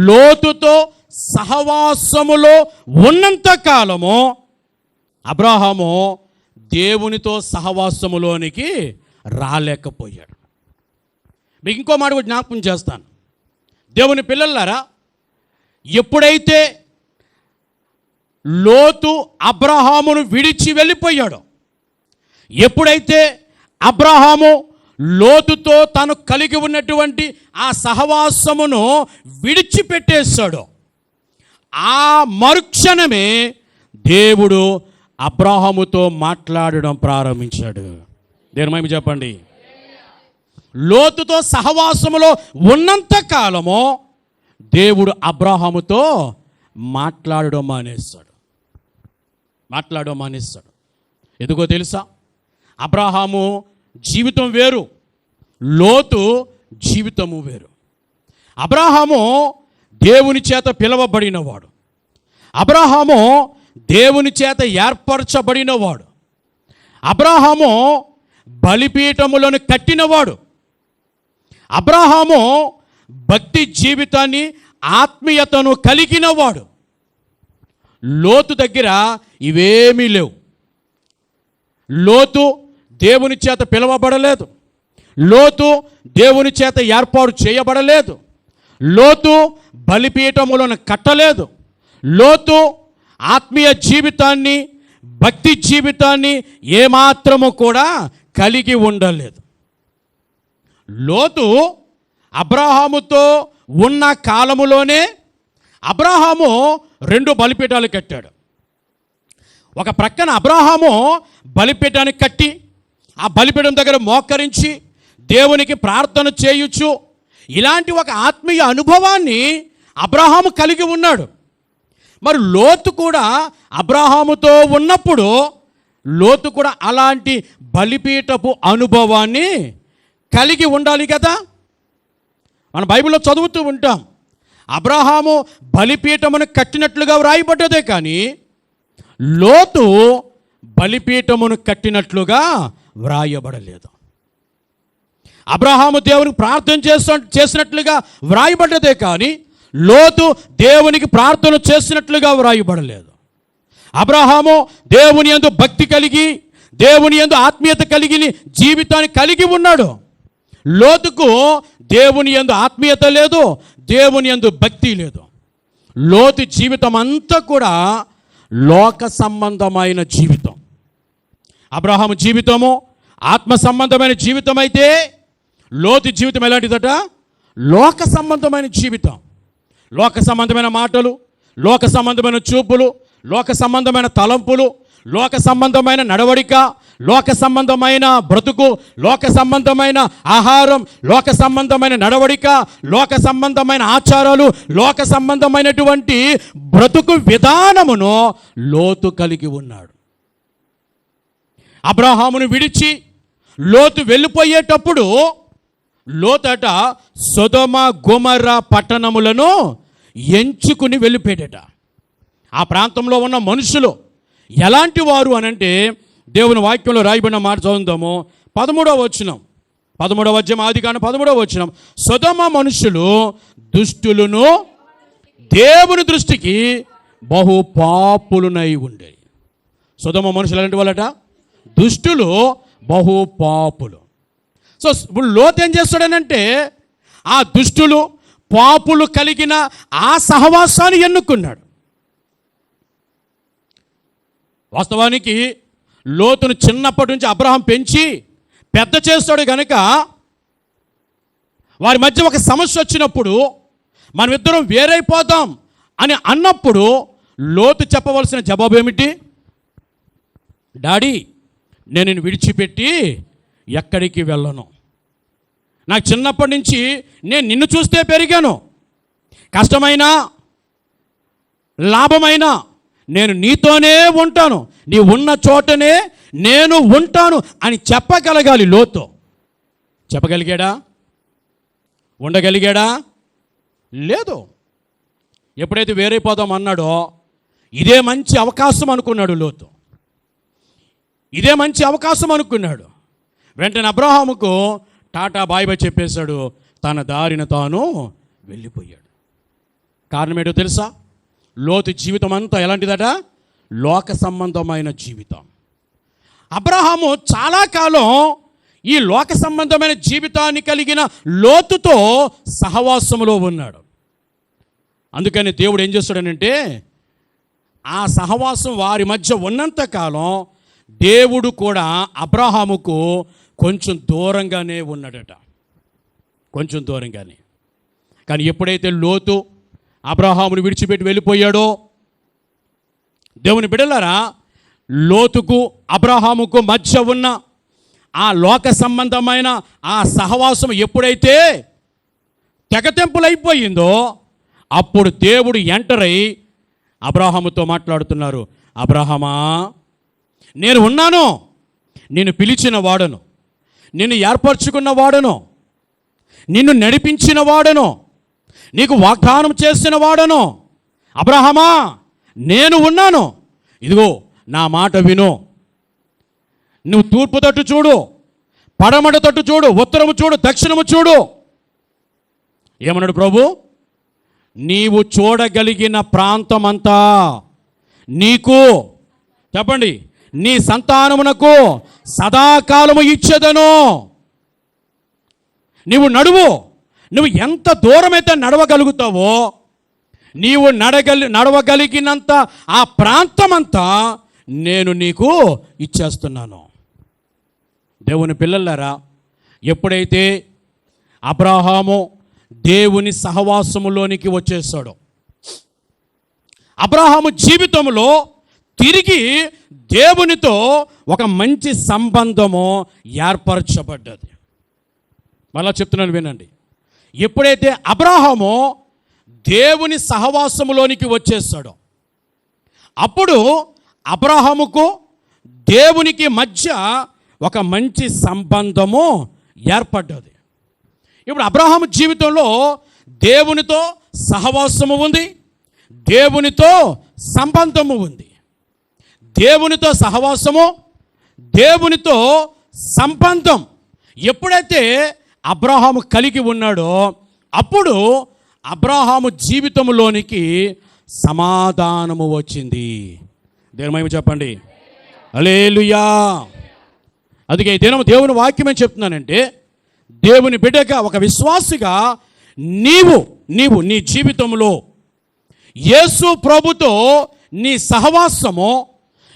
లోతుతో సహవాసములో ఉన్నంత కాలము అబ్రాహాము దేవునితో సహవాసములోనికి రాలేకపోయాడు. మీకు ఇంకో మాట కూడా జ్ఞాపకం చేస్తాను. దేవుని పిల్లలారా, ఎప్పుడైతే లోతు అబ్రాహామును విడిచి వెళ్ళిపోయాడో, ఎప్పుడైతే అబ్రాహాము లోతుతో తను కలిగి ఉన్నటువంటి ఆ సహవాసమును విడిచిపెట్టేశాడో, ఆ మరుక్షణమే దేవుడు అబ్రాహాముతో మాట్లాడడం ప్రారంభించాడు. దేని మహిమ చెప్పండి. లోతుతో సహవాసములో ఉన్నంత కాలము దేవుడు అబ్రాహాముతో మాట్లాడడం మానేస్తాడు. ఎందుకో తెలుసా? అబ్రాహాము జీవితం వేరు, లోతు జీవితము వేరు. అబ్రాహాము దేవుని చేత పిలవబడినవాడు. అబ్రాహాము దేవుని చేత ఏర్పరచబడినవాడు. అబ్రాహాము బలిపీఠములను కట్టినవాడు. అబ్రాహాము భక్తి జీవితాన్ని, ఆత్మీయతను కలిగినవాడు. లోతు దగ్గర ఇవేమీ లేవు. లోతు దేవుని చేత పిలవబడలేదు. లోతు దేవుని చేత ఏర్పాటు చేయబడలేదు. లోతు బలిపీఠములను కట్టలేదు. లోతు ఆత్మీయ జీవితాన్ని, భక్తి జీవితాన్ని ఏమాత్రము కూడా కలిగి ఉండలేదు. లోతు అబ్రాహాముతో ఉన్న కాలములోనే అబ్రాహాము 2 బలిపీఠాలు కట్టాడు. ఒక ప్రక్కన అబ్రాహాము బలిపీఠాన్ని కట్టి ఆ బలిపీఠం దగ్గర మోకరించి దేవునికి ప్రార్థన చేయుచు ఇలాంటి ఒక ఆత్మీయ అనుభవాన్ని అబ్రాహాము కలిగి ఉన్నాడు. మరి లోతు కూడా అబ్రాహాముతో ఉన్నప్పుడు లోతు కూడా అలాంటి బలిపీఠపు అనుభవాన్ని కలిగి ఉండాలి కదా. మన బైబిల్లో చదువుతూ ఉంటాం, అబ్రాహాము బలిపీఠమును కట్టినట్లుగా వ్రాయబడ్డదే కానీ లోతు బలిపీఠమును కట్టినట్లుగా వ్రాయబడలేదు. అబ్రాహాము దేవునికి ప్రార్థన చేసినట్లుగా వ్రాయబడ్డదే కానీ లోతు దేవునికి ప్రార్థన చేసినట్లుగా వ్రాయబడలేదు. అబ్రాహాము దేవుని యందు భక్తి కలిగి, దేవుని యందు ఆత్మీయత కలిగి జీవితాన్ని కలిగి ఉన్నాడు. లోతుకు దేవుని యందు ఆత్మీయత లేదు, దేవుని యందు భక్తి లేదు. లోతు జీవితం అంతా కూడా లోక సంబంధమైన జీవితం. అబ్రాహాము జీవితము ఆత్మ సంబంధమైన జీవితం అయితే లోతు జీవితం ఎలాంటిదట? లోక సంబంధమైన జీవితం. లోక సంబంధమైన మాటలు, లోక సంబంధమైన చూపులు, లోక సంబంధమైన తలంపులు, లోక సంబంధమైన నడవడిక, లోక సంబంధమైన బ్రతుకు, లోక సంబంధమైన ఆహారం, లోక సంబంధమైన నడవడిక, లోక సంబంధమైన ఆచారాలు, లోక సంబంధమైనటువంటి బ్రతుకు విధానమును లోతు కలిగి ఉన్నాడు. అబ్రాహామును విడిచి లోతు వెళ్ళిపోయేటప్పుడు లోతట సొదొమ గొమొర్రా పట్టణములను ఎంచుకుని వెళ్ళిపోయాడట. ఆ ప్రాంతంలో ఉన్న మనుషులు ఎలాంటి వారు అనంటే దేవుని వాక్యంలో రాయబడిన మాట చదువుదాము. 13వ వచనం, 13వ అధ్యాయం ఆదికాండం 13వ వచనం, సొదొమ మనుషులు దుష్టులను దేవుని దృష్టికి బహు పాపులునై ఉండే. సొదొమ మనుషులు ఎలాంటి వాళ్ళట? దుష్టులు, బహు పాపులు. సో ఇప్పుడు లోతు ఏం చేస్తాడనంటే ఆ దుష్టులు పాపులు కలిగిన ఆ సహవాసాన్ని ఎన్నుకున్నాడు. వాస్తవానికి లోతును చిన్నప్పటి నుంచి అబ్రహాం పెంచి పెద్ద చేస్తాడు కనుక వారి మధ్య ఒక సమస్య వచ్చినప్పుడు మనమిద్దరం వేరైపోతాం అని అన్నప్పుడు లోతు చెప్పవలసిన జవాబు ఏమిటి? డాడీ, నేను నిన్ను విడిచిపెట్టి ఎక్కడికి వెళ్ళను. నాకు చిన్నప్పటి నుంచి నేను నిన్ను చూస్తే పెరిగాను. కష్టమైనా లాభమైనా నేను నీతోనే ఉంటాను, నీ ఉన్న చోటనే నేను ఉంటాను అని చెప్పగలగాలి లోతు. చెప్పగలిగాడా? ఉండగలిగాడా? లేదు. ఎప్పుడైతే వేరైపోదాం అన్నాడో ఇదే మంచి అవకాశం అనుకున్నాడు లోతు. ఇదే మంచి అవకాశం అనుకున్నాడు. వెంటనే అబ్రహాముకు టాటా బాయ్ బాయ్ చెప్పేశాడు. తన దారిన తాను వెళ్ళిపోయాడు. కారణం ఏంటో తెలుసా? లోతు జీవితం అంతా ఎలాంటిదట? లోక సంబంధమైన జీవితం. అబ్రహాము చాలా కాలం ఈ లోక సంబంధమైన జీవితాన్ని కలిగిన లోతుతో సహవాసములో ఉన్నాడు. అందుకని దేవుడు ఏం చేస్తాడనంటే ఆ సహవాసం వారి మధ్య ఉన్నంతకాలం దేవుడు కూడా అబ్రహాముకు కొంచెం దూరంగానే ఉన్నాడట, కొంచెం దూరంగానే. కానీ ఎప్పుడైతే లోతు అబ్రహామును విడిచిపెట్టి వెళ్ళిపోయాడో, దేవుని బిడ్డలారా, లోతుకు అబ్రహాముకు మధ్య ఉన్న ఆ లోక సంబంధమైన ఆ సహవాసం ఎప్పుడైతే తెగతెంపులైపోయిందో అప్పుడు దేవుడు ఎంటర్ అయి అబ్రహాముతో మాట్లాడుతున్నారు. అబ్రహామా, నేను ఉన్నాను, నిన్ను పిలిచిన వాడను, నిన్ను ఏర్పరచుకున్న వాడను, నిన్ను నడిపించిన వాడను, నీకు వాగ్దానం చేసిన వాడను. అబ్రహామా, నేను ఉన్నాను, ఇదిగో నా మాట విను. నువ్వు తూర్పు తట్టు చూడు, పడమట తట్టు చూడు, ఉత్తరము చూడు, దక్షిణము చూడు. ఏమన్నాడు ప్రభు? నీవు చూడగలిగిన ప్రాంతమంతా నీకు, చెప్పండి, నీ సంతానమునకు సదాకాలము ఇచ్చేదను. నీవు నడువు. నువ్వు ఎంత దూరమైతే నడవగలుగుతావో, నీవు నడవగలిగినంత ఆ ప్రాంతమంతా నేను నీకు ఇచ్చేస్తున్నాను. దేవుని పిల్లలారా, ఎప్పుడైతే అబ్రహాము దేవుని సహవాసములోనికి వచ్చేసాడో, అబ్రహాము జీవితంలో తిరిగి దేవునితో ఒక మంచి సంబంధము ఏర్పరచబడ్డది. మళ్ళా చెప్తున్నాను వినండి. ఎప్పుడైతే అబ్రహాము దేవుని సహవాసములోనికి వచ్చేసాడో అప్పుడు అబ్రహాముకు దేవునికి మధ్య ఒక మంచి సంబంధము ఏర్పడ్డది. ఇప్పుడు అబ్రహాము జీవితంలో దేవునితో సహవాసము ఉంది, దేవునితో సంబంధము ఉంది. దేవునితో సహవాసము, దేవునితో సంబంధం ఎప్పుడైతే అబ్రహాము కలిగి ఉన్నాడో అప్పుడు అబ్రహాము జీవితంలోనికి సమాధానము వచ్చింది. దేవుని మహిమ చెప్పండి, హల్లెలూయా. అందుకే ఈ దినం దేవుని వాక్యం ఏం చెప్తున్నానంటే, దేవుని బిడ్డగా ఒక విశ్వాసిగా నీవు నీ జీవితంలో యేసు ప్రభుతో నీ సహవాసము,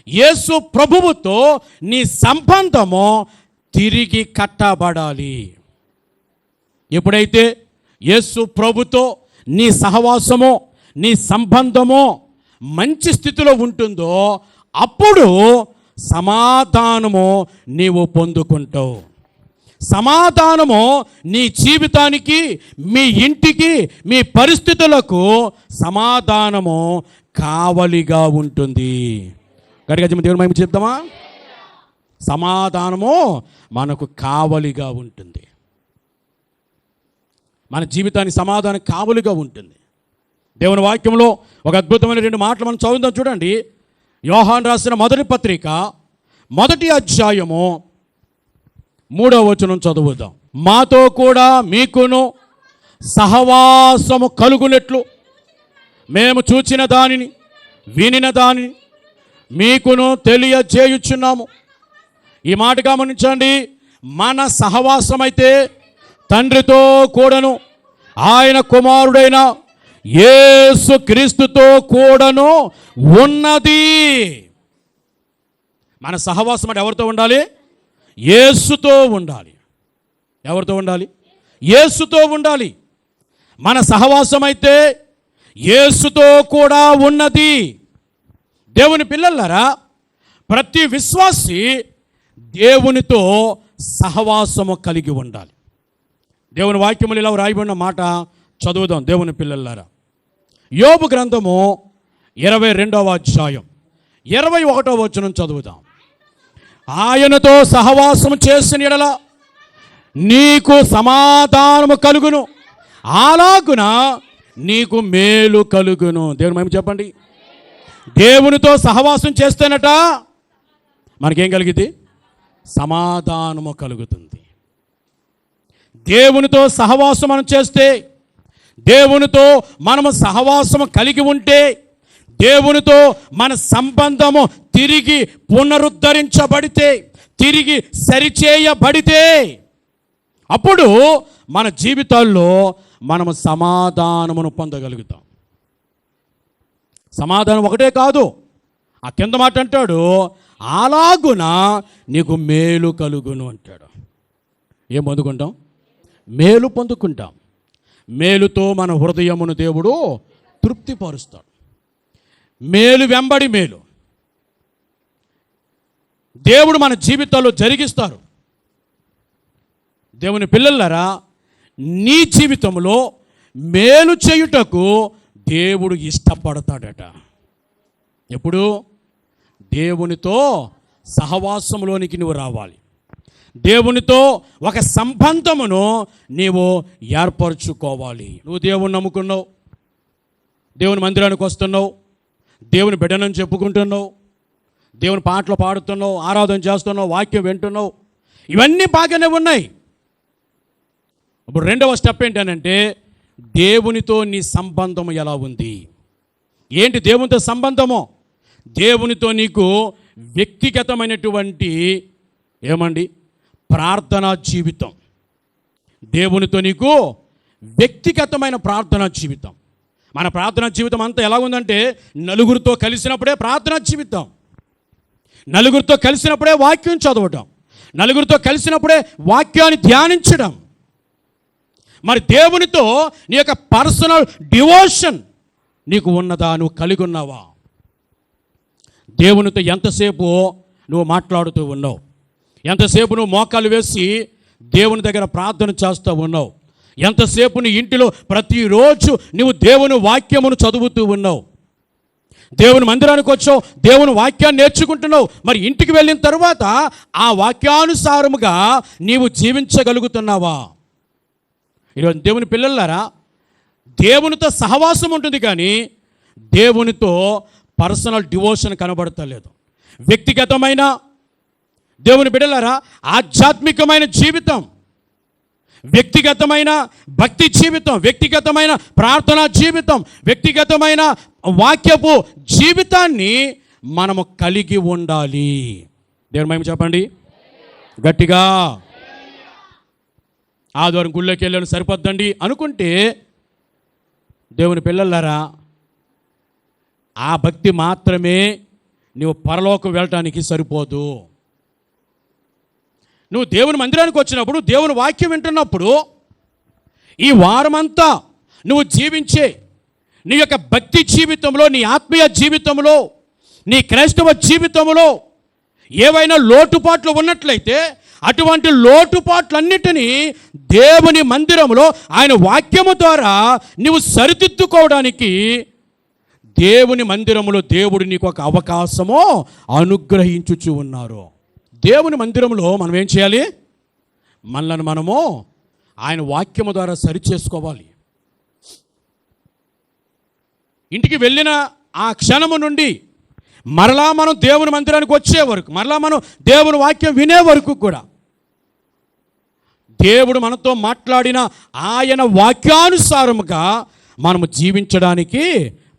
యేసు ప్రభువుతో నీ సంబంధము తిరిగి కట్టబడాలి. ఎప్పుడైతే యేసు ప్రభుతో నీ సహవాసము, నీ సంబంధము మంచి స్థితిలో ఉంటుందో అప్పుడు సమాధానము నీవు పొందుకుంటావు. సమాధానము నీ జీవితానికి, మీ ఇంటికి, మీ పరిస్థితులకు సమాధానము కావలిగా ఉంటుంది. గట్టిగా దేవుని మహిమ చెప్తామా? సమాధానము మనకు కావలిగా ఉంటుంది. మన జీవితానికి సమాధానం కావలిగా ఉంటుంది. దేవుని వాక్యంలో ఒక అద్భుతమైన 2 మాటలు మనం చదువుదాం. చూడండి, యోహాను రాసిన మొదటి పత్రిక 1వ అధ్యాయము 3వ వచనం చదువుదాం. మాతో కూడా మీకును సహవాసము కలుగునట్లు మేము చూచిన దానిని వినిన దానిని మీకును తెలియజేయుచున్నాము. ఈ మాట గమనించండి. మన సహవాసం అయితే తండ్రితో కూడాను ఆయన కుమారుడైన యేసు క్రీస్తుతో కూడాను ఉన్నది. మన సహవాసం అంటే ఎవరితో ఉండాలి? యేసుతో ఉండాలి. ఎవరితో ఉండాలి? యేసుతో ఉండాలి. మన సహవాసం అయితే యేసుతో కూడా ఉన్నది. దేవుని పిల్లలారా, ప్రతి విశ్వాసి దేవునితో సహవాసము కలిగి ఉండాలి. దేవుని వాక్యములు ఇలా రాయబడిన మాట చదువుదాం దేవుని పిల్లలారా. యోబు గ్రంథము 22వ అధ్యాయం 21వ వచనం చదువుదాం. ఆయనతో సహవాసము చేసిన యెడల నీకు సమాధానము కలుగును, అలాగున నీకు మేలు కలుగును. దేవుని మహిమ చెప్పండి. దేవునితో సహవాసం చేస్తేనట మనకేం కలిగింది? సమాధానము కలుగుతుంది. దేవునితో సహవాసం మనం చేస్తే, దేవునితో మనము సహవాసము కలిగి ఉంటే, దేవునితో మన సంబంధము తిరిగి పునరుద్ధరించబడితే, తిరిగి సరిచేయబడితే, అప్పుడు మన జీవితాల్లో మనము సమాధానమును పొందగలుగుతాం. సమాధానం ఒకటే కాదు, ఆ కింద మాట అంటాడు, అలాగున నీకు మేలు కలుగును అంటాడు. ఏం పొందుకుంటాం? మేలు పొందుకుంటాం. మేలుతో మన హృదయమును దేవుడు తృప్తిపరుస్తాడు. మేలు వెంబడి మేలు దేవుడు మన జీవితాల్లో జరిగిస్తారు. దేవుని పిల్లలారా, నీ జీవితంలో మేలు చేయుటకు దేవుడు ఇష్టపడతాడట. ఎప్పుడు? దేవునితో సహవాసంలోనికి నువ్వు రావాలి. దేవునితో ఒక సంబంధమును నీవు ఏర్పరచుకోవాలి. నువ్వు దేవుని నమ్ముకున్నావు, దేవుని మందిరానికి వస్తున్నావు, దేవుని బిడ్డనని చెప్పుకుంటున్నావు, దేవుని పాటలు పాడుతున్నావు, ఆరాధన చేస్తున్నావు, వాక్యం వింటున్నావు, ఇవన్నీ బాగానే ఉన్నాయి. ఇప్పుడు రెండవ స్టెప్ ఏంటనంటే, దేవునితో నీ సంబంధం ఎలా ఉంది? ఏంటి దేవునితో సంబంధము? దేవునితో నీకు వ్యక్తిగతమైనటువంటి ఏమండి ప్రార్థనా జీవితం. దేవునితో నీకు వ్యక్తిగతమైన ప్రార్థనా జీవితం. మన ప్రార్థనా జీవితం అంతా ఎలా ఉందంటే, నలుగురితో కలిసినప్పుడే ప్రార్థనా జీవితం, నలుగురితో కలిసినప్పుడే వాక్యం చదవటం, నలుగురితో కలిసినప్పుడే వాక్యాన్ని ధ్యానించడం. మరి దేవునితో నీ యొక్క పర్సనల్ డివోషన్ నీకు ఉన్నదా? నువ్వు కలిగి ఉన్నావా? దేవునితో ఎంతసేపు నువ్వు మాట్లాడుతూ ఉన్నావు? ఎంతసేపు నువ్వు మోకాలు వేసి దేవుని దగ్గర ప్రార్థన చేస్తూ ఉన్నావు? ఎంతసేపు నీ ఇంటిలో ప్రతిరోజు నువ్వు దేవుని వాక్యమును చదువుతూ ఉన్నావు? దేవుని మందిరానికి వచ్చావు, దేవుని వాక్యాన్ని నేర్చుకుంటున్నావు. మరి ఇంటికి వెళ్ళిన తర్వాత ఆ వాక్యానుసారముగా నీవు జీవించగలుగుతున్నావా? ఈరోజు దేవుని పిల్లలారా, దేవునితో సహవాసం ఉంటుంది కానీ దేవునితో పర్సనల్ డివోషన్ కనబడతలేదు. వ్యక్తిగతమైన దేవుని బిడ్డలారా, ఆధ్యాత్మికమైన జీవితం, వ్యక్తిగతమైన భక్తి జీవితం, వ్యక్తిగతమైన ప్రార్థనా జీవితం, వ్యక్తిగతమైన వాక్యపు జీవితాన్ని మనము కలిగి ఉండాలి. దేవుని మహిమ చెప్పండి గట్టిగా. ఆదివారం గుళ్ళోకి వెళ్ళాను సరిపోద్దండి అనుకుంటే, దేవుని పిల్లలారా, ఆ భక్తి మాత్రమే నువ్వు పరలోకం వెళ్ళటానికి సరిపోదు. నువ్వు దేవుని మందిరానికి వచ్చినప్పుడు, దేవుని వాక్యం వింటున్నప్పుడు, ఈ వారమంతా నువ్వు జీవించే నీ యొక్క భక్తి జీవితంలో, నీ ఆత్మీయ జీవితంలో, నీ క్రైస్తవ జీవితంలో ఏవైనా లోటుపాట్లు ఉన్నట్లయితే అటువంటి లోటుపాట్లన్నిటినీ దేవుని మందిరంలో ఆయన వాక్యము ద్వారా నువ్వు సరిదిద్దుకోవడానికి దేవుని మందిరములో దేవుడు నీకు ఒక అవకాశము అనుగ్రహించుచు ఉన్నారు. దేవుని మందిరంలో మనం ఏం చేయాలి? మనల్ని మనము ఆయన వాక్యము ద్వారా సరిచేసుకోవాలి. ఇంటికి వెళ్ళిన ఆ క్షణము నుండి మరలా మనం దేవుని మందిరానికి వచ్చే వరకు, మరలా మనం దేవుని వాక్యం వినే వరకు కూడా దేవుడు మనతో మాట్లాడిన ఆయన వాక్యానుసారముగా మనము జీవించడానికి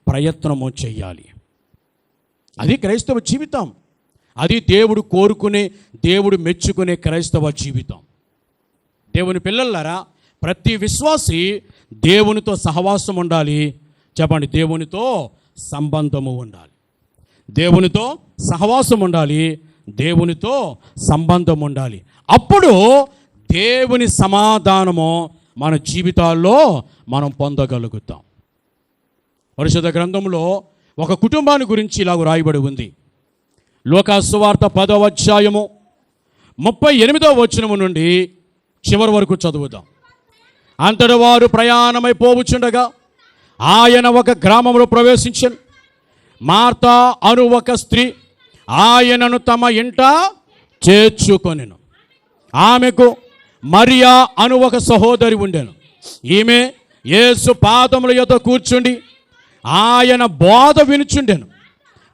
ప్రయత్నము చేయాలి. అది క్రైస్తవ జీవితం. అది దేవుడు కోరుకునే, దేవుడు మెచ్చుకునే క్రైస్తవ జీవితం. దేవుని పిల్లలారా, ప్రతి విశ్వాసి దేవునితో సహవాసం ఉండాలి. చెప్పండి, దేవునితో సంబంధము ఉండాలి. దేవునితో సహవాసం ఉండాలి, దేవునితో సంబంధం ఉండాలి. అప్పుడు దేవుని సమాధానము మన జీవితాల్లో మనం పొందగలుగుతాం. పరిశుద్ధ గ్రంథంలో ఒక కుటుంబాన్ని గురించి ఇలాగ రాయబడి ఉంది. లూకా సువార్త 10వ అధ్యాయము 38వ వచనము నుండి చివరి వరకు చదువుదాం. అంతటి వారు ప్రయాణమైపోవచ్చుండగా ఆయన ఒక గ్రామంలో ప్రవేశించను. మార్తా అను ఒక స్త్రీ ఆయనను తమ ఇంట చేర్చుకొనెను. ఆమెకు మరియా అను ఒక సహోదరి ఉండెను. ఈమె యేసు పాదముల యొద్ద కూర్చుండి ఆయన బోధ వినుచుండెను.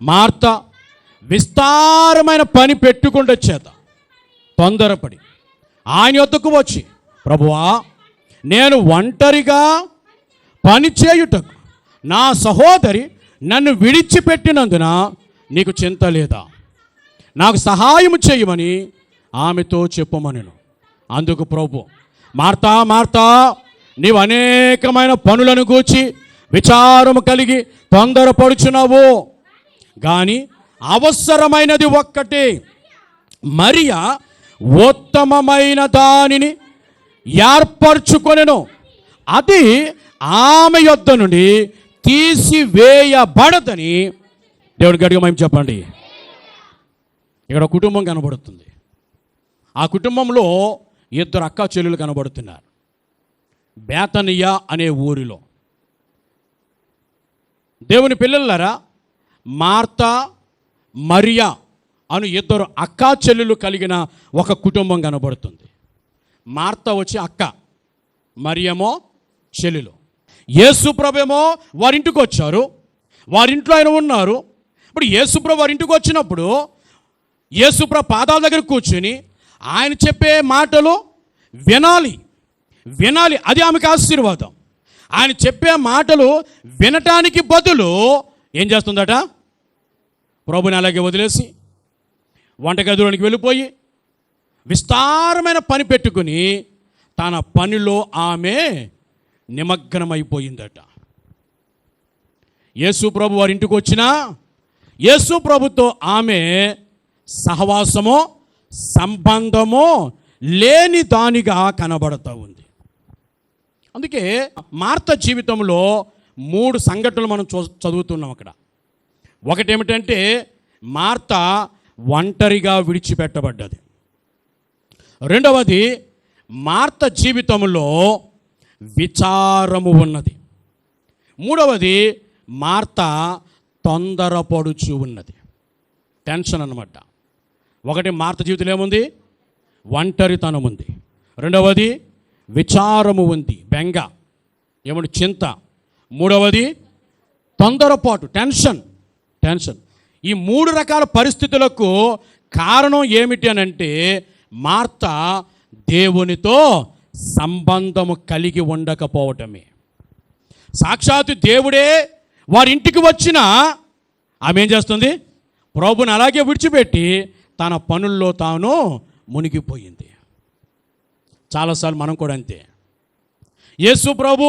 మార్తా విస్తారమైన పని పెట్టుకుంటే చేత తొందరపడి ఆయన యొద్దకు వచ్చి, ప్రభువా, నేను ఒంటరిగా పని చేయుటకు నా సహోదరి నన్ను విడిచిపెట్టినందున నీకు చింత లేదా? నాకు సహాయం చేయమని ఆమెతో చెప్పమనెను. అందుకు ప్రభు, మార్తా మార్తా, నీవు అనేకమైన పనులను గూర్చి విచారము కలిగి తొందరపడుచున్నావు, కానీ అవసరమైనది ఒక్కటే. మరియా ఉత్తమమైన దానిని ఏర్పరచుకొనెను, అది ఆమె యొద్ద నుండి తీసివేయబడదని. దేవుని గట్టిగా మేము చెప్పండి. ఇక్కడ కుటుంబం కనబడుతుంది. ఆ కుటుంబంలో 2 అక్క చెల్లెలు కనబడుతున్నారు. బేతనియా అనే ఊరిలో. దేవుని పిల్లలారా, మార్తా మరియా అను 2 అక్కా చెల్లెలు కలిగిన ఒక కుటుంబం కనబడుతుంది. మార్తా వచ్చి అక్క, మరియమో చెల్లెలు. యేసుప్రభేమో వారింటికి వచ్చారు, వారింట్లో ఆయన ఉన్నారు. ఇప్పుడు యేసుప్రభు వారింటికి వచ్చినప్పుడు యేసుప్రభు పాదాల దగ్గర కూర్చుని ఆయన చెప్పే మాటలు వినాలి. అది ఆమెకు ఆశీర్వాదం. ఆయన చెప్పే మాటలు వినటానికి బదులు ఏం చేస్తుందట? ప్రభుని అలాగే వదిలేసి వంటగదిలోనికి వెళ్ళిపోయి విస్తారమైన పని పెట్టుకుని తన పనిలో ఆమె నిమగ్నమైపోయిందట. యేసు ప్రభు వారి ఇంటికి వచ్చినా యేసు ప్రభుతో ఆమె సహవాసమో సంబంధమో లేని దానిగా కనబడుతూ ఉంది. అందుకే మార్త జీవితంలో 3 సంఘటనలు మనం చదువుతున్నాం అక్కడ. ఒకటి ఏమిటంటే, మార్త ఒంటరిగా విడిచిపెట్టబడ్డది. రెండవది, మార్త జీవితంలో విచారము ఉన్నది. మూడవది, మార్త తొందరపడుచు ఉన్నది. టెన్షన్ అన్నమాట. ఒకటి, మార్త జీవితంలో ఏముంది? ఒంటరితనం ఉంది. రెండవది, విచారము ఉంది, బెంగ, ఏమంటే చింత. మూడవది, తొందరపాటు, టెన్షన్. ఈ 3 రకాల పరిస్థితులకు కారణం ఏమిటి అని అంటే, మార్త దేవునితో సంబంధము కలిగి ఉండకపోవటమే. సాక్షాత్తు దేవుడే వారింటికి వచ్చినా ఆమె ఏం చేస్తుంది? ప్రభుని అలాగే విడిచిపెట్టి తన పనుల్లో తాను మునిగిపోయింది. చాలాసార్లు మనం కూడా అంతే. యేసు ప్రభు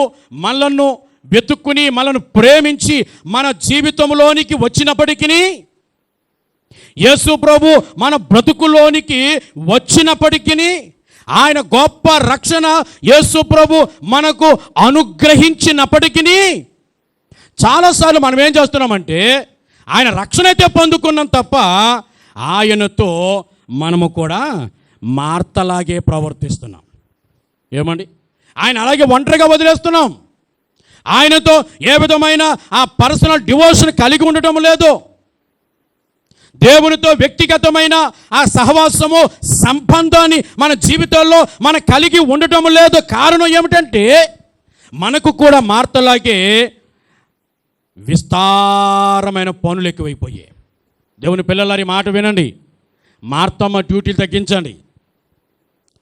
మనలను వెతుక్కుని మనను ప్రేమించి మన జీవితంలోనికి వచ్చినప్పటికీ, యేసు ప్రభు మన బ్రతుకులోనికి వచ్చినప్పటికీ, ఆయన గొప్ప రక్షణ యేసు ప్రభు మనకు అనుగ్రహించినప్పటికీ చాలాసార్లు మనం ఏం చేస్తున్నామంటే, ఆయన రక్షణ అయితే పొందుకున్నాం తప్ప ఆయనతో మనము కూడా మార్తలాగే ప్రవర్తిస్తున్నాం. ఏమండి? ఆయన అలాగే ఒంటరిగా వదిలేస్తున్నాం. ఆయనతో ఏ విధమైన ఆ పర్సనల్ డివోషన్ కలిగి ఉండటం లేదు. దేవునితో వ్యక్తిగతమైన ఆ సహవాసము సంబంధాన్ని మన జీవితాల్లో మనం కలిగి ఉండటం లేదు. కారణం ఏమిటంటే, మనకు కూడా మార్తలాగే విస్తారమైన పనులు ఎక్కువైపోయాయి. దేవుని పిల్లలారి మాట వినండి. మార్తమ్మ డ్యూటీలు తగ్గించండి.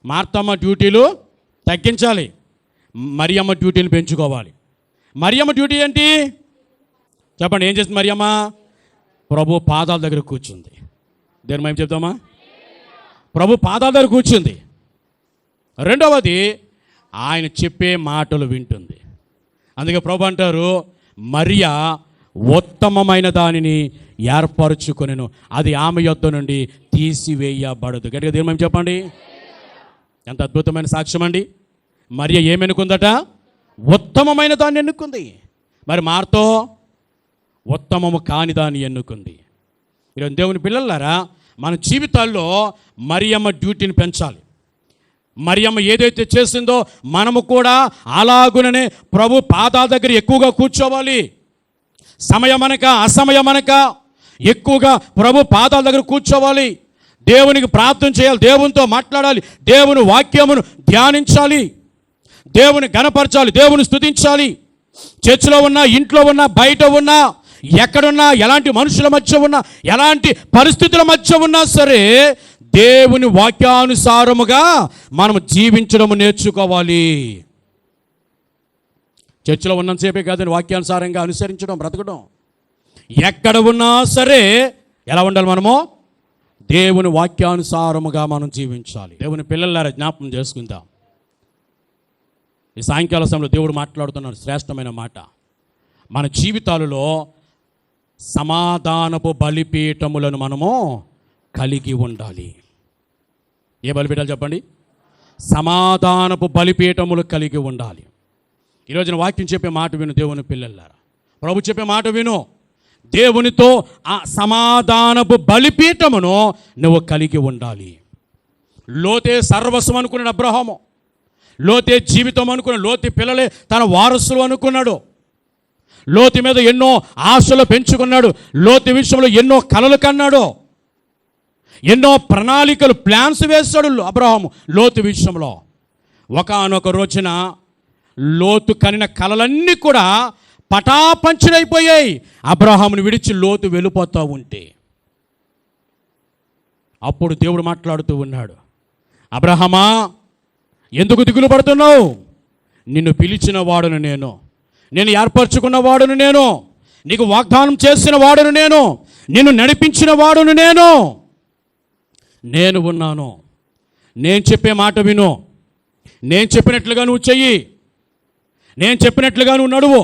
మార్తమ్మ డ్యూటీలు తగ్గించాలి. మరియమ్మ డ్యూటీని పెంచుకోవాలి. మరియమ్మ డ్యూటీ ఏంటి చెప్పండి? ఏం చేస్తుంది మరియమ్మ? ప్రభు పాదాల దగ్గర కూర్చుంది. దేని మేము చెప్తామా? ప్రభు పాదాల దగ్గర కూర్చుంది. రెండవది, ఆయన చెప్పే మాటలు వింటుంది. అందుకే ప్రభు అంటారు, మరియా ఉత్తమమైన దానిని ఏర్పరచుకొనెను, అది ఆమె యొద్ద నుండి తీసివేయబడదు. గట్టిగా దేని మేము చెప్పండి? ఎంత అద్భుతమైన సాక్ష్యం అండి. మరియ ఏమెన్నుకుందట? ఉత్తమమైన దాన్ని ఎన్నుకుంది. మరి మార్తో ఉత్తమము కాని దాన్ని ఎన్నుకుంది. ఈరోజు దేవుని పిల్లలారా, మన జీవితాల్లో మరియమ్మ డ్యూటీని పెంచాలి. మరియమ్మ ఏదైతే చేసిందో మనము కూడా అలాగుననే ప్రభు పాదాల దగ్గర ఎక్కువగా కూర్చోవాలి. సమయమనక అసమయమనక ఎక్కువగా ప్రభు పాదాల దగ్గర కూర్చోవాలి. దేవునికి ప్రార్థన చేయాలి, దేవునితో మాట్లాడాలి, దేవుని వాక్యమును ధ్యానించాలి, దేవుని ఘనపరచాలి, దేవుని స్తుతించాలి. చర్చిలో ఉన్నా, ఇంట్లో ఉన్నా, బయట ఉన్నా, ఎక్కడున్నా, ఎలాంటి మనుషుల మధ్య ఉన్నా, ఎలాంటి పరిస్థితుల మధ్య ఉన్నా సరే దేవుని వాక్యానుసారముగా మనం జీవించడం నేర్చుకోవాలి. చర్చిలో ఉన్నంతసేపే కాదని వాక్యానుసారంగా అనుసరించడం, బ్రతకడం. ఎక్కడ ఉన్నా సరే ఎలా ఉండాలి? మనము దేవుని వాక్యానుసారముగా మనం జీవించాలి. దేవుని పిల్లలారా, జ్ఞాపకం చేసుకుందాం. ఈ సాయంకాల సమయంలో దేవుడు మాట్లాడుతున్న శ్రేష్టమైన మాట, మన జీవితాలలో సమాధానపు బలిపీఠములను మనము కలిగి ఉండాలి. ఏ బలిపీఠాలు చెప్పండి? సమాధానపు బలిపీఠములు కలిగి ఉండాలి. ఈరోజున వాక్యం చెప్పే మాట విను దేవుని పిల్లలారా, ప్రభు చెప్పే మాట విను. దేవునితో ఆ సమాధానపు బలిపీఠమును నువ్వు కలిగి ఉండాలి. లోతే సర్వస్వం అనుకున్నాడు అబ్రహాము. లోతే జీవితం అనుకున్నాడు. లోతి పిల్లలే తన వారసులు అనుకున్నాడు. లోతు మీద ఎన్నో ఆశలు పెంచుకున్నాడు. లోతు విషయంలో ఎన్నో కలలు కన్నాడు. ఎన్నో ప్రణాళికలు, ప్లాన్స్ వేశాడు అబ్రహాము లోతు విషయంలో. ఒకానొక రోజున లోతు కనిన కలలన్నీ కూడా పటాపంచలైపోయాయి. అబ్రహాముని విడిచి లోతు వెళ్ళిపోతూ ఉంటే అప్పుడు దేవుడు మాట్లాడుతూ ఉన్నాడు, అబ్రహామా, ఎందుకు దిగులు పడుతున్నావు? నిన్ను పిలిచిన వాడును నేను, నేను ఏర్పరచుకున్న వాడును నేను, నీకు వాగ్దానం చేసిన వాడును నేను, నిన్ను నడిపించిన వాడును నేను ఉన్నాను. నేను చెప్పే మాట విను, నేను చెప్పినట్లుగా నువ్వు చెయ్యి, నేను చెప్పినట్లుగా నువ్వు నడువు,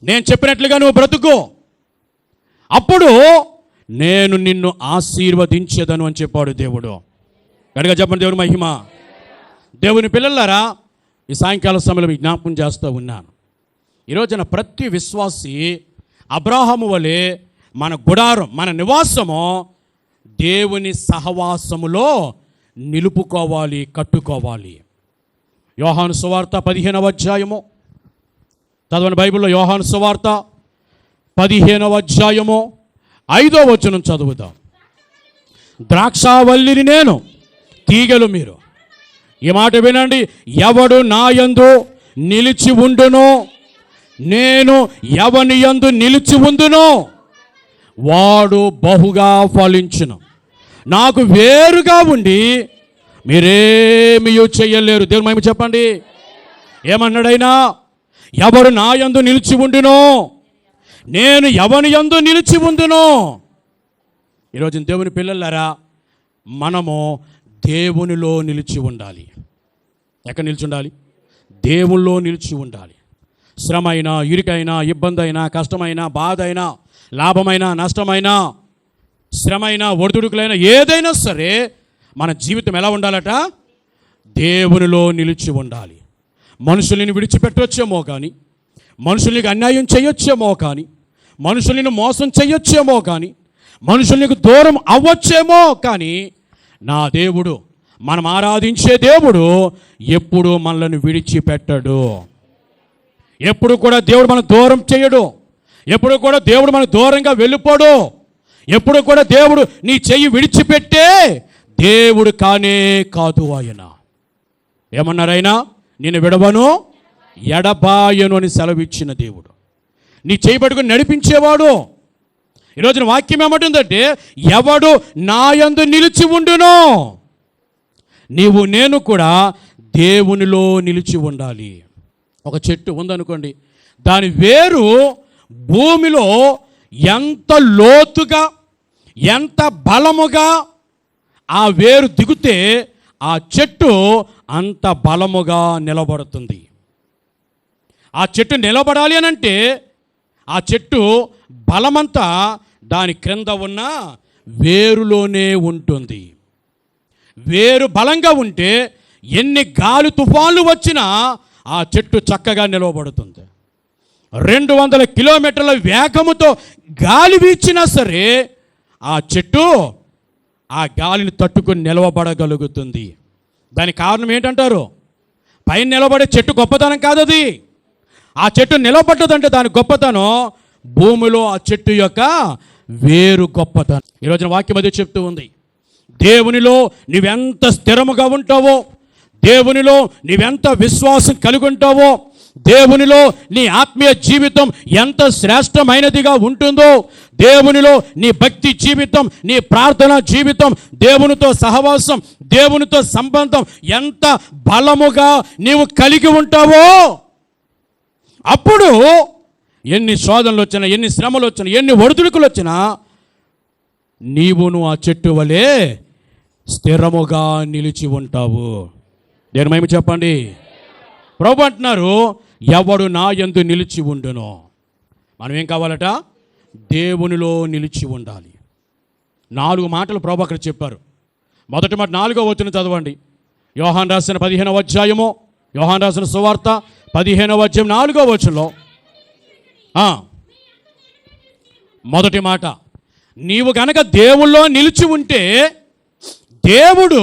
నేను చెప్పినట్లుగా నువ్వు బ్రతుకు, అప్పుడు నేను నిన్ను ఆశీర్వదించేదను అని చెప్పాడు దేవుడు. గట్టిగా చెప్పండి దేవుని మహిమ. దేవుని పిల్లలారా, ఈ సాయంకాల సమయంలో జ్ఞాపకం చేస్తూ ఉన్నాను. ఈరోజున ప్రతి విశ్వాసి అబ్రాహాము వలె మన గుడారం, మన నివాసము దేవుని సహవాసములో నిలుపుకోవాలి, కట్టుకోవాలి. యోహాను సువార్త 15వ అధ్యాయము చదవని బైబిల్లో. యోహాను సువార్త 15వ అధ్యాయము 5వ వచనం చదువుదాం. ద్రాక్షావల్లిని నేను, తీగలు మీరు. ఈ మాట వినండి. ఎవడు నా యందు నిలిచి ఉండునో, నేను ఎవని యందు నిలిచి ఉండునో వాడు బహుగా ఫలించును. నాకు వేరుగా ఉండి మీరేమీ చేయలేరు. దేవుని మహిమ చెప్పండి. ఏమన్నాడైనా? ఎవడు నా యందు నిలిచి ఉండునో, నేను ఎవని యందు నిలిచి ఉండునో. ఈరోజు దేవుని పిల్లలారా, మనము దేవునిలో నిలిచి ఉండాలి. ఎక్కడ నిలిచి ఉండాలి? దేవునిలో నిలిచి ఉండాలి. శ్రమ అయినా, ఇరుకైనా, ఇబ్బంది అయినా, కష్టమైనా, బాధ అయినా, లాభమైనా, నష్టమైనా, శ్రమైనా, ఒడిదుడుకులైనా, ఏదైనా సరే మన జీవితం ఎలా ఉండాలట? దేవునిలో నిలిచి ఉండాలి. మనుషుల్ని విడిచిపెట్టొచ్చేమో కానీ, మనుషులకి అన్యాయం చేయొచ్చేమో కానీ, మనుషుల్ని మోసం చేయొచ్చేమో కానీ, మనుషులకు దూరం అవ్వచ్చేమో కానీ, నా దేవుడు, మనం ఆరాధించే దేవుడు ఎప్పుడు మనల్ని విడిచిపెట్టడు. ఎప్పుడు కూడా దేవుడు మన దూరం చేయడు. ఎప్పుడు కూడా దేవుడు మన దూరంగా వెళ్ళిపోడు. ఎప్పుడు కూడా దేవుడు నీ చెయ్యి విడిచిపెట్టే దేవుడు కానే కాదు. ఆయన ఏమన్నారైనా, నేను విడవను, ఎడబాయను అని సెలవిచ్చిన దేవుడు. నీ చేయి పట్టుకుని నడిపించేవాడు. ఈరోజున వాక్యం ఏమంటుందంటే, ఎవడు నా యందు నిలిచి ఉండునో, నీవు నేను కూడా దేవునిలో నిలిచి ఉండాలి. ఒక చెట్టు ఉందనుకోండి, దాని వేరు భూమిలో ఎంత లోతుగా ఎంత బలముగా ఆ వేరు దిగితే ఆ చెట్టు అంత బలముగా నిలబడుతుంది. ఆ చెట్టు నిలబడాలి అని అంటే ఆ చెట్టు బలమంతా దాని క్రింద ఉన్న వేరులోనే ఉంటుంది. వేరు బలంగా ఉంటే ఎన్ని గాలి తుఫాన్లు వచ్చినా ఆ చెట్టు చక్కగా నిలవబడుతుంది. 200 కిలోమీటర్ల వేగముతో గాలి వీచినా సరే ఆ చెట్టు ఆ గాలిని తట్టుకొని నిలవబడగలుగుతుంది. దానికి కారణం ఏంటంటారు? పైన నిలబడే చెట్టు గొప్పతనం కాదది. ఆ చెట్టు నిలబడ్డదంటే దాని గొప్పతనం భూమిలో ఆ చెట్టు యొక్క వేరు గొప్పతనం. ఈరోజున వాక్యం అదే చెప్తూ ఉంది. దేవునిలో నీవెంత స్థిరముగా ఉంటావో, దేవునిలో నీవెంత విశ్వాసం కలిగి ఉంటావో, దేవునిలో నీ ఆత్మీయ జీవితం ఎంత శ్రేష్టమైనదిగా ఉంటుందో, దేవునిలో నీ భక్తి జీవితం, నీ ప్రార్థన జీవితం, దేవునితో సహవాసం, దేవునితో సంబంధం ఎంత బలముగా నీవు కలిగి ఉంటావో, అప్పుడు ఎన్ని శోధనలు వచ్చినా, ఎన్ని శ్రమలు వచ్చినా, ఎన్ని ఒడిదుడుకులు వచ్చినా నీవును ఆ చెట్టు వలె స్థిరముగా నిలిచి ఉంటావు. దేని మహిమ చెప్పండి. ప్రభు అంటున్నారు, ఎవడు నా యందు నిలిచి ఉండునో. మనం ఏం కావాలట? దేవునిలో నిలిచి ఉండాలి. 4 మాటలు ప్రభు అక్కడ చెప్పారు. మొదటి మాట 4వ వచనం చదవండి. యోహాను రాసిన 15వ అధ్యాయము, యోహాను రాసిన సువార్త 15వ అధ్యాయం 4వ వచనంలో మొదటి మాట, నీవు గనక దేవుల్లో నిలిచి ఉంటే దేవుడు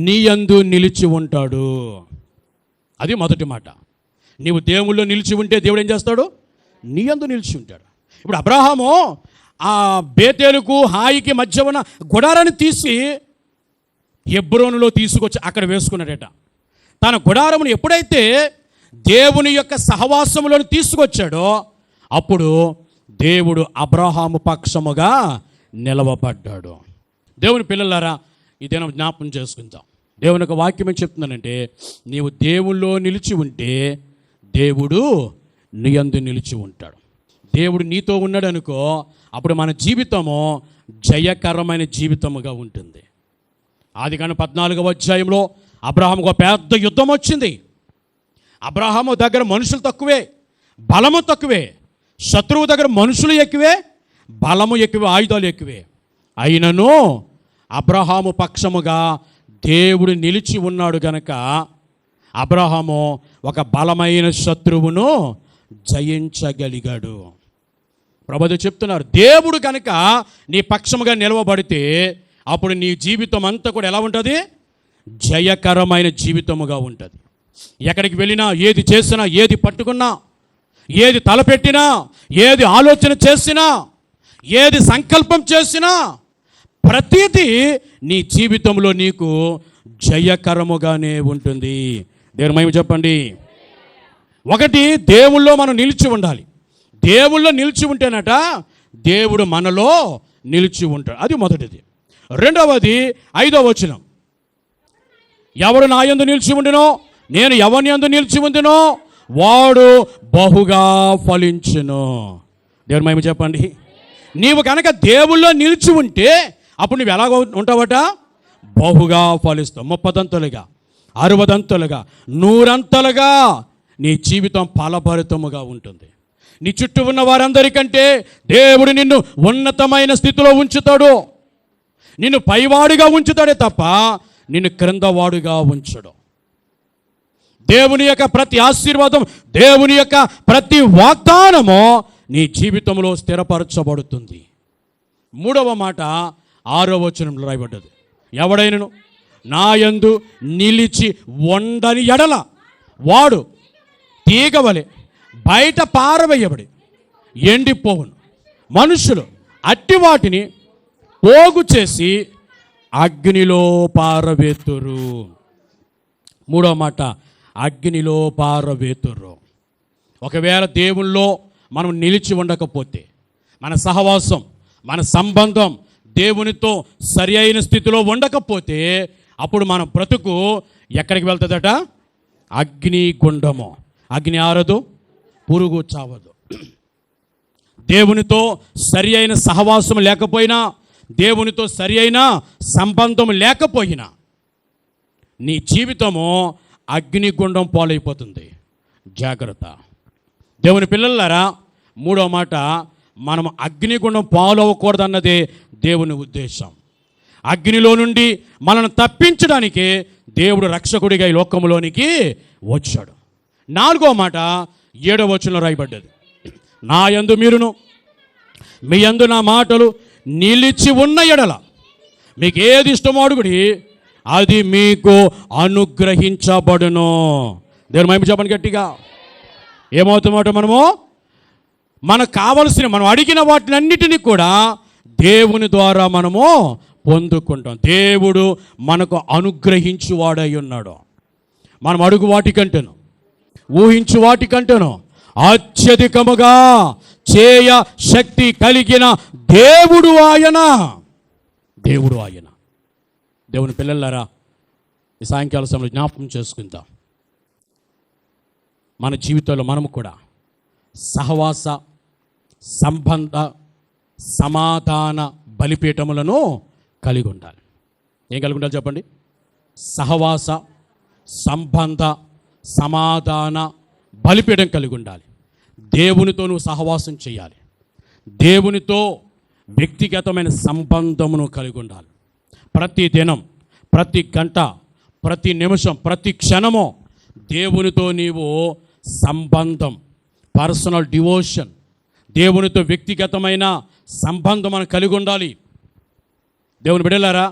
నీ యందు నిలిచి ఉంటాడు. అది మొదటి మాట. నీవు దేవుల్లో నిలిచి ఉంటే దేవుడు ఏం చేస్తాడు? నీ యందు నిలిచి ఉంటాడు. ఇప్పుడు అబ్రహాము ఆ బేతేలుకు హాయికి మధ్య ఉన్న గుడారాన్ని తీసి హెబ్రోనులో తీసుకొచ్చి అక్కడ వేసుకున్నాడట. తన గుడారమును ఎప్పుడైతే దేవుని యొక్క సహవాసములను తీసుకొచ్చాడో అప్పుడు దేవుడు అబ్రహాము పక్షముగా నిలవబడ్డాడు. దేవుని పిల్లలారా, ఈ దినం జ్ఞాపకం చేసుకుందాం. దేవుని యొక్క వాక్యం ఏం చెప్తున్నానంటే, నీవు దేవుల్లో నిలిచి ఉంటే దేవుడు నీ యందు నిలిచి ఉంటాడు. దేవుడు నీతో ఉన్నాడు అనుకో, అప్పుడు మన జీవితము జయకరమైన జీవితముగా ఉంటుంది. ఆదికాండం 14వ అధ్యాయంలో అబ్రహాముకు పెద్ద యుద్ధం వచ్చింది. అబ్రహాము దగ్గర మనుషులు తక్కువే, బలము తక్కువే. శత్రువు దగ్గర మనుషులు ఎక్కువే, బలము ఎక్కువే, ఆయుధాలు ఎక్కువే. అయినను అబ్రహాము పక్షముగా దేవుడు నిలిచి ఉన్నాడు గనక అబ్రహాము ఒక బలమైన శత్రువును జయించగలిగాడు. ప్రభువు చెప్తున్నారు, దేవుడు కనుక నీ పక్షముగా నిలవబడితే అప్పుడు నీ జీవితం అంతా కూడా ఎలా ఉంటుంది? జయకరమైన జీవితముగా ఉంటుంది. ఎక్కడికి వెళ్ళినా, ఏది చేసినా, ఏది పట్టుకున్నా, ఏది తలపెట్టినా, ఏది ఆలోచన చేసినా, ఏది సంకల్పం చేసినా ప్రతిదీ నీ జీవితంలో నీకు జయకరముగానే ఉంటుంది. దేవుని మహిమ చెప్పండి. ఒకటి, దేవుల్లో మనం నిలిచి ఉండాలి. దేవుల్లో నిలిచి ఉంటేనట దేవుడు మనలో నిలిచి ఉంటాడు. అది మొదటిది. రెండవది 5వ వచనం, ఎవడు నా యందు నిలిచి ఉండినో, నేను ఎవని యందు నిలిచి ఉండినో వాడు బహుగా ఫలించును. దేవుని మహిమ చెప్పండి. నీవు కనుక దేవుల్లో నిలిచి ఉంటే అప్పుడు నువ్వు ఎలాగ ఉంటావట? బహుగా ఫలిస్తావు. 30 60 100 నీ జీవితం ఫలభరితముగా ఉంటుంది. నీ చుట్టూ ఉన్న వారందరికంటే దేవుడు నిన్ను ఉన్నతమైన స్థితిలో ఉంచుతాడు. నిన్ను పైవాడుగా ఉంచుతాడే తప్ప నిన్ను క్రిందవాడుగా ఉంచడు. దేవుని యొక్క ప్రతి ఆశీర్వాదం, దేవుని యొక్క ప్రతి వాగ్దానము నీ జీవితంలో స్థిరపరచబడుతుంది. 3వ మాట 6వ వచనంలో రాయబడ్డది, ఎవడైనను నా యందు నిలిచి ఉండని ఎడల వాడు తీగవలె బయట పారవేయబడి ఎండిపోవును. మనుషులు అట్టి వాటిని పోగు చేసి అగ్నిలో పారవేతురు. 3వ మాట, అగ్నిలో పారవేతురు. ఒకవేళ దేవుల్లో మనం నిలిచి ఉండకపోతే, మన సహవాసం, మన సంబంధం దేవునితో సరి అయిన స్థితిలో ఉండకపోతే అప్పుడు మన బ్రతుకు ఎక్కడికి వెళ్తుందట? అగ్నిగుండము. అగ్ని ఆరదు, పురుగు చావదు. దేవునితో సరి అయిన సహవాసం లేకపోయినా, దేవునితో సరి అయిన సంబంధం లేకపోయినా నీ జీవితము అగ్నిగుండం పాలైపోతుంది. జాగ్రత్త. దేవుని పిల్లలారా, మూడో మాట, మనం అగ్నిగుండం పాలవ్వకూడదన్నదే దేవుని ఉద్దేశం. అగ్నిలో నుండి మనల్ని తప్పించడానికి దేవుడు రక్షకుడిగా ఈ లోకంలోనికి వచ్చాడు. నాలుగో మాట 7వ వచనంలో రాయబడ్డది, నా యందు మీరును మీ యందు నా మాటలు నిలిచి ఉన్న ఎడల మీకు ఏది ఇష్టమో అడుగుడి, అది మీకు అనుగ్రహించబడును. దేవుని మహిమ చెప్పండి గట్టిగా. ఏమవుతామట? మనకు కావలసిన, మనం అడిగిన వాటినన్నిటినీ కూడా దేవుని ద్వారా మనము పొందుకుంటాం. దేవుడు మనకు అనుగ్రహించు వాడై ఉన్నాడు. మనం అడుగు వాటికంటేను, ఊహించు వాటికంటేను అత్యధికముగా చేయ శక్తి కలిగిన దేవుడు ఆయన. దేవుడు ఆయన. దేవుని పిల్లలారా, ఈ సాయంకాల సమయంలో జ్ఞాపకం చేసుకుందాం, మన జీవితంలో మనము కూడా సహవాస సంబంధ సమాధాన బలిపీఠములను కలిగి ఉండాలి. ఏం కలిగి ఉండాలి చెప్పండి? సహవాస సంబంధ సమాధాన బలిపీఠం కలిగి ఉండాలి. దేవునితో నువ్వు సహవాసం చేయాలి. దేవునితో వ్యక్తిగతమైన సంబంధమును కలిగి ఉండాలి. ప్రతి దినం, ప్రతి గంట, ప్రతి నిమిషం, ప్రతి క్షణము దేవునితో నీవు సంబంధం, పర్సనల్ డివోషన్, దేవునితో వ్యక్తిగతమైన సంబంధం మనం కలిగి ఉండాలి. దేవుని బిడ్డలారా,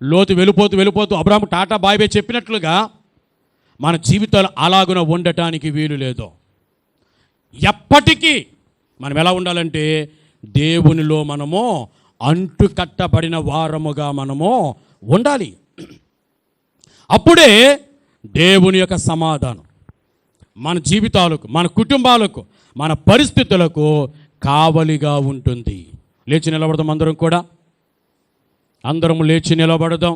లోతు వెళ్ళిపోతూ అబ్రాహాము టాటా బాయ్ బాయ్ చెప్పినట్లుగా మన జీవితాలు అలాగున ఉండటానికి వీలు లేదు. ఎప్పటికీ మనం ఎలా ఉండాలంటే దేవునిలో మనము అంటుకట్టబడిన వారముగా మనము ఉండాలి. అప్పుడే దేవుని యొక్క సమాధానం మన జీవితాలకు, మన కుటుంబాలకు, మన పరిస్థితులకు కావలిగా ఉంటుంది. లేచి నిలబడదాం. అందరం లేచి నిలబడదాం.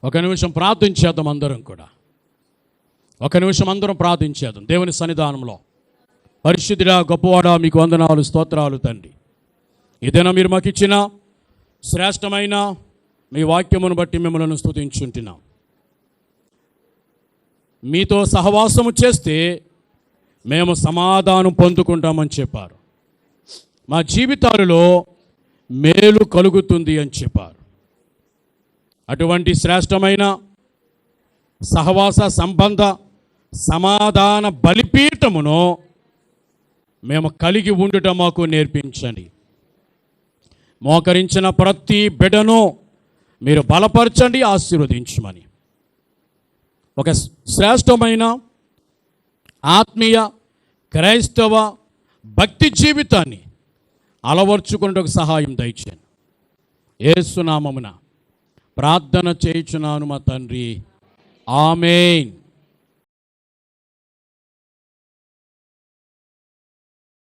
ఒక నిమిషం ప్రార్థించేద్దాం. ఒక నిమిషం అందరం ప్రార్థించేద్దాం దేవుని సన్నిధానంలో. పరిశుద్ధుడా, గొప్పవాడా, మీకు వందనాలు, స్తోత్రాలు తండ్రి. ఏదైనా మీరు మాకు ఇచ్చిన శ్రేష్టమైన మీ వాక్యమును బట్టి మిమ్మల్ని స్తుతించుంటున్నాం. మీతో సహవాసము చేస్తే మేము సమాధానం పొందుకుంటామని చెప్పారు. మా జీవితాలలో మేలు కలుగుతుంది అని చెప్పారు. అటువంటి శ్రేష్టమైన సహవాస సంబంధ సమాధాన బలిపీఠమును మేము కలిగి ఉండటం మాకు నేర్పించండి. మోకరించిన ప్రతి బిడ్డను మీరు బలపరచండి, ఆశీర్వదించమని. ఒక శ్రేష్టమైన ఆత్మీయ క్రైస్తవ భక్తి జీవితాన్ని అలవర్చుకున్నకు సహాయం దయచేయండి. యేసు నామమున ప్రార్థన చేయుచున్నాను మా తండ్రి. ఆమేన్.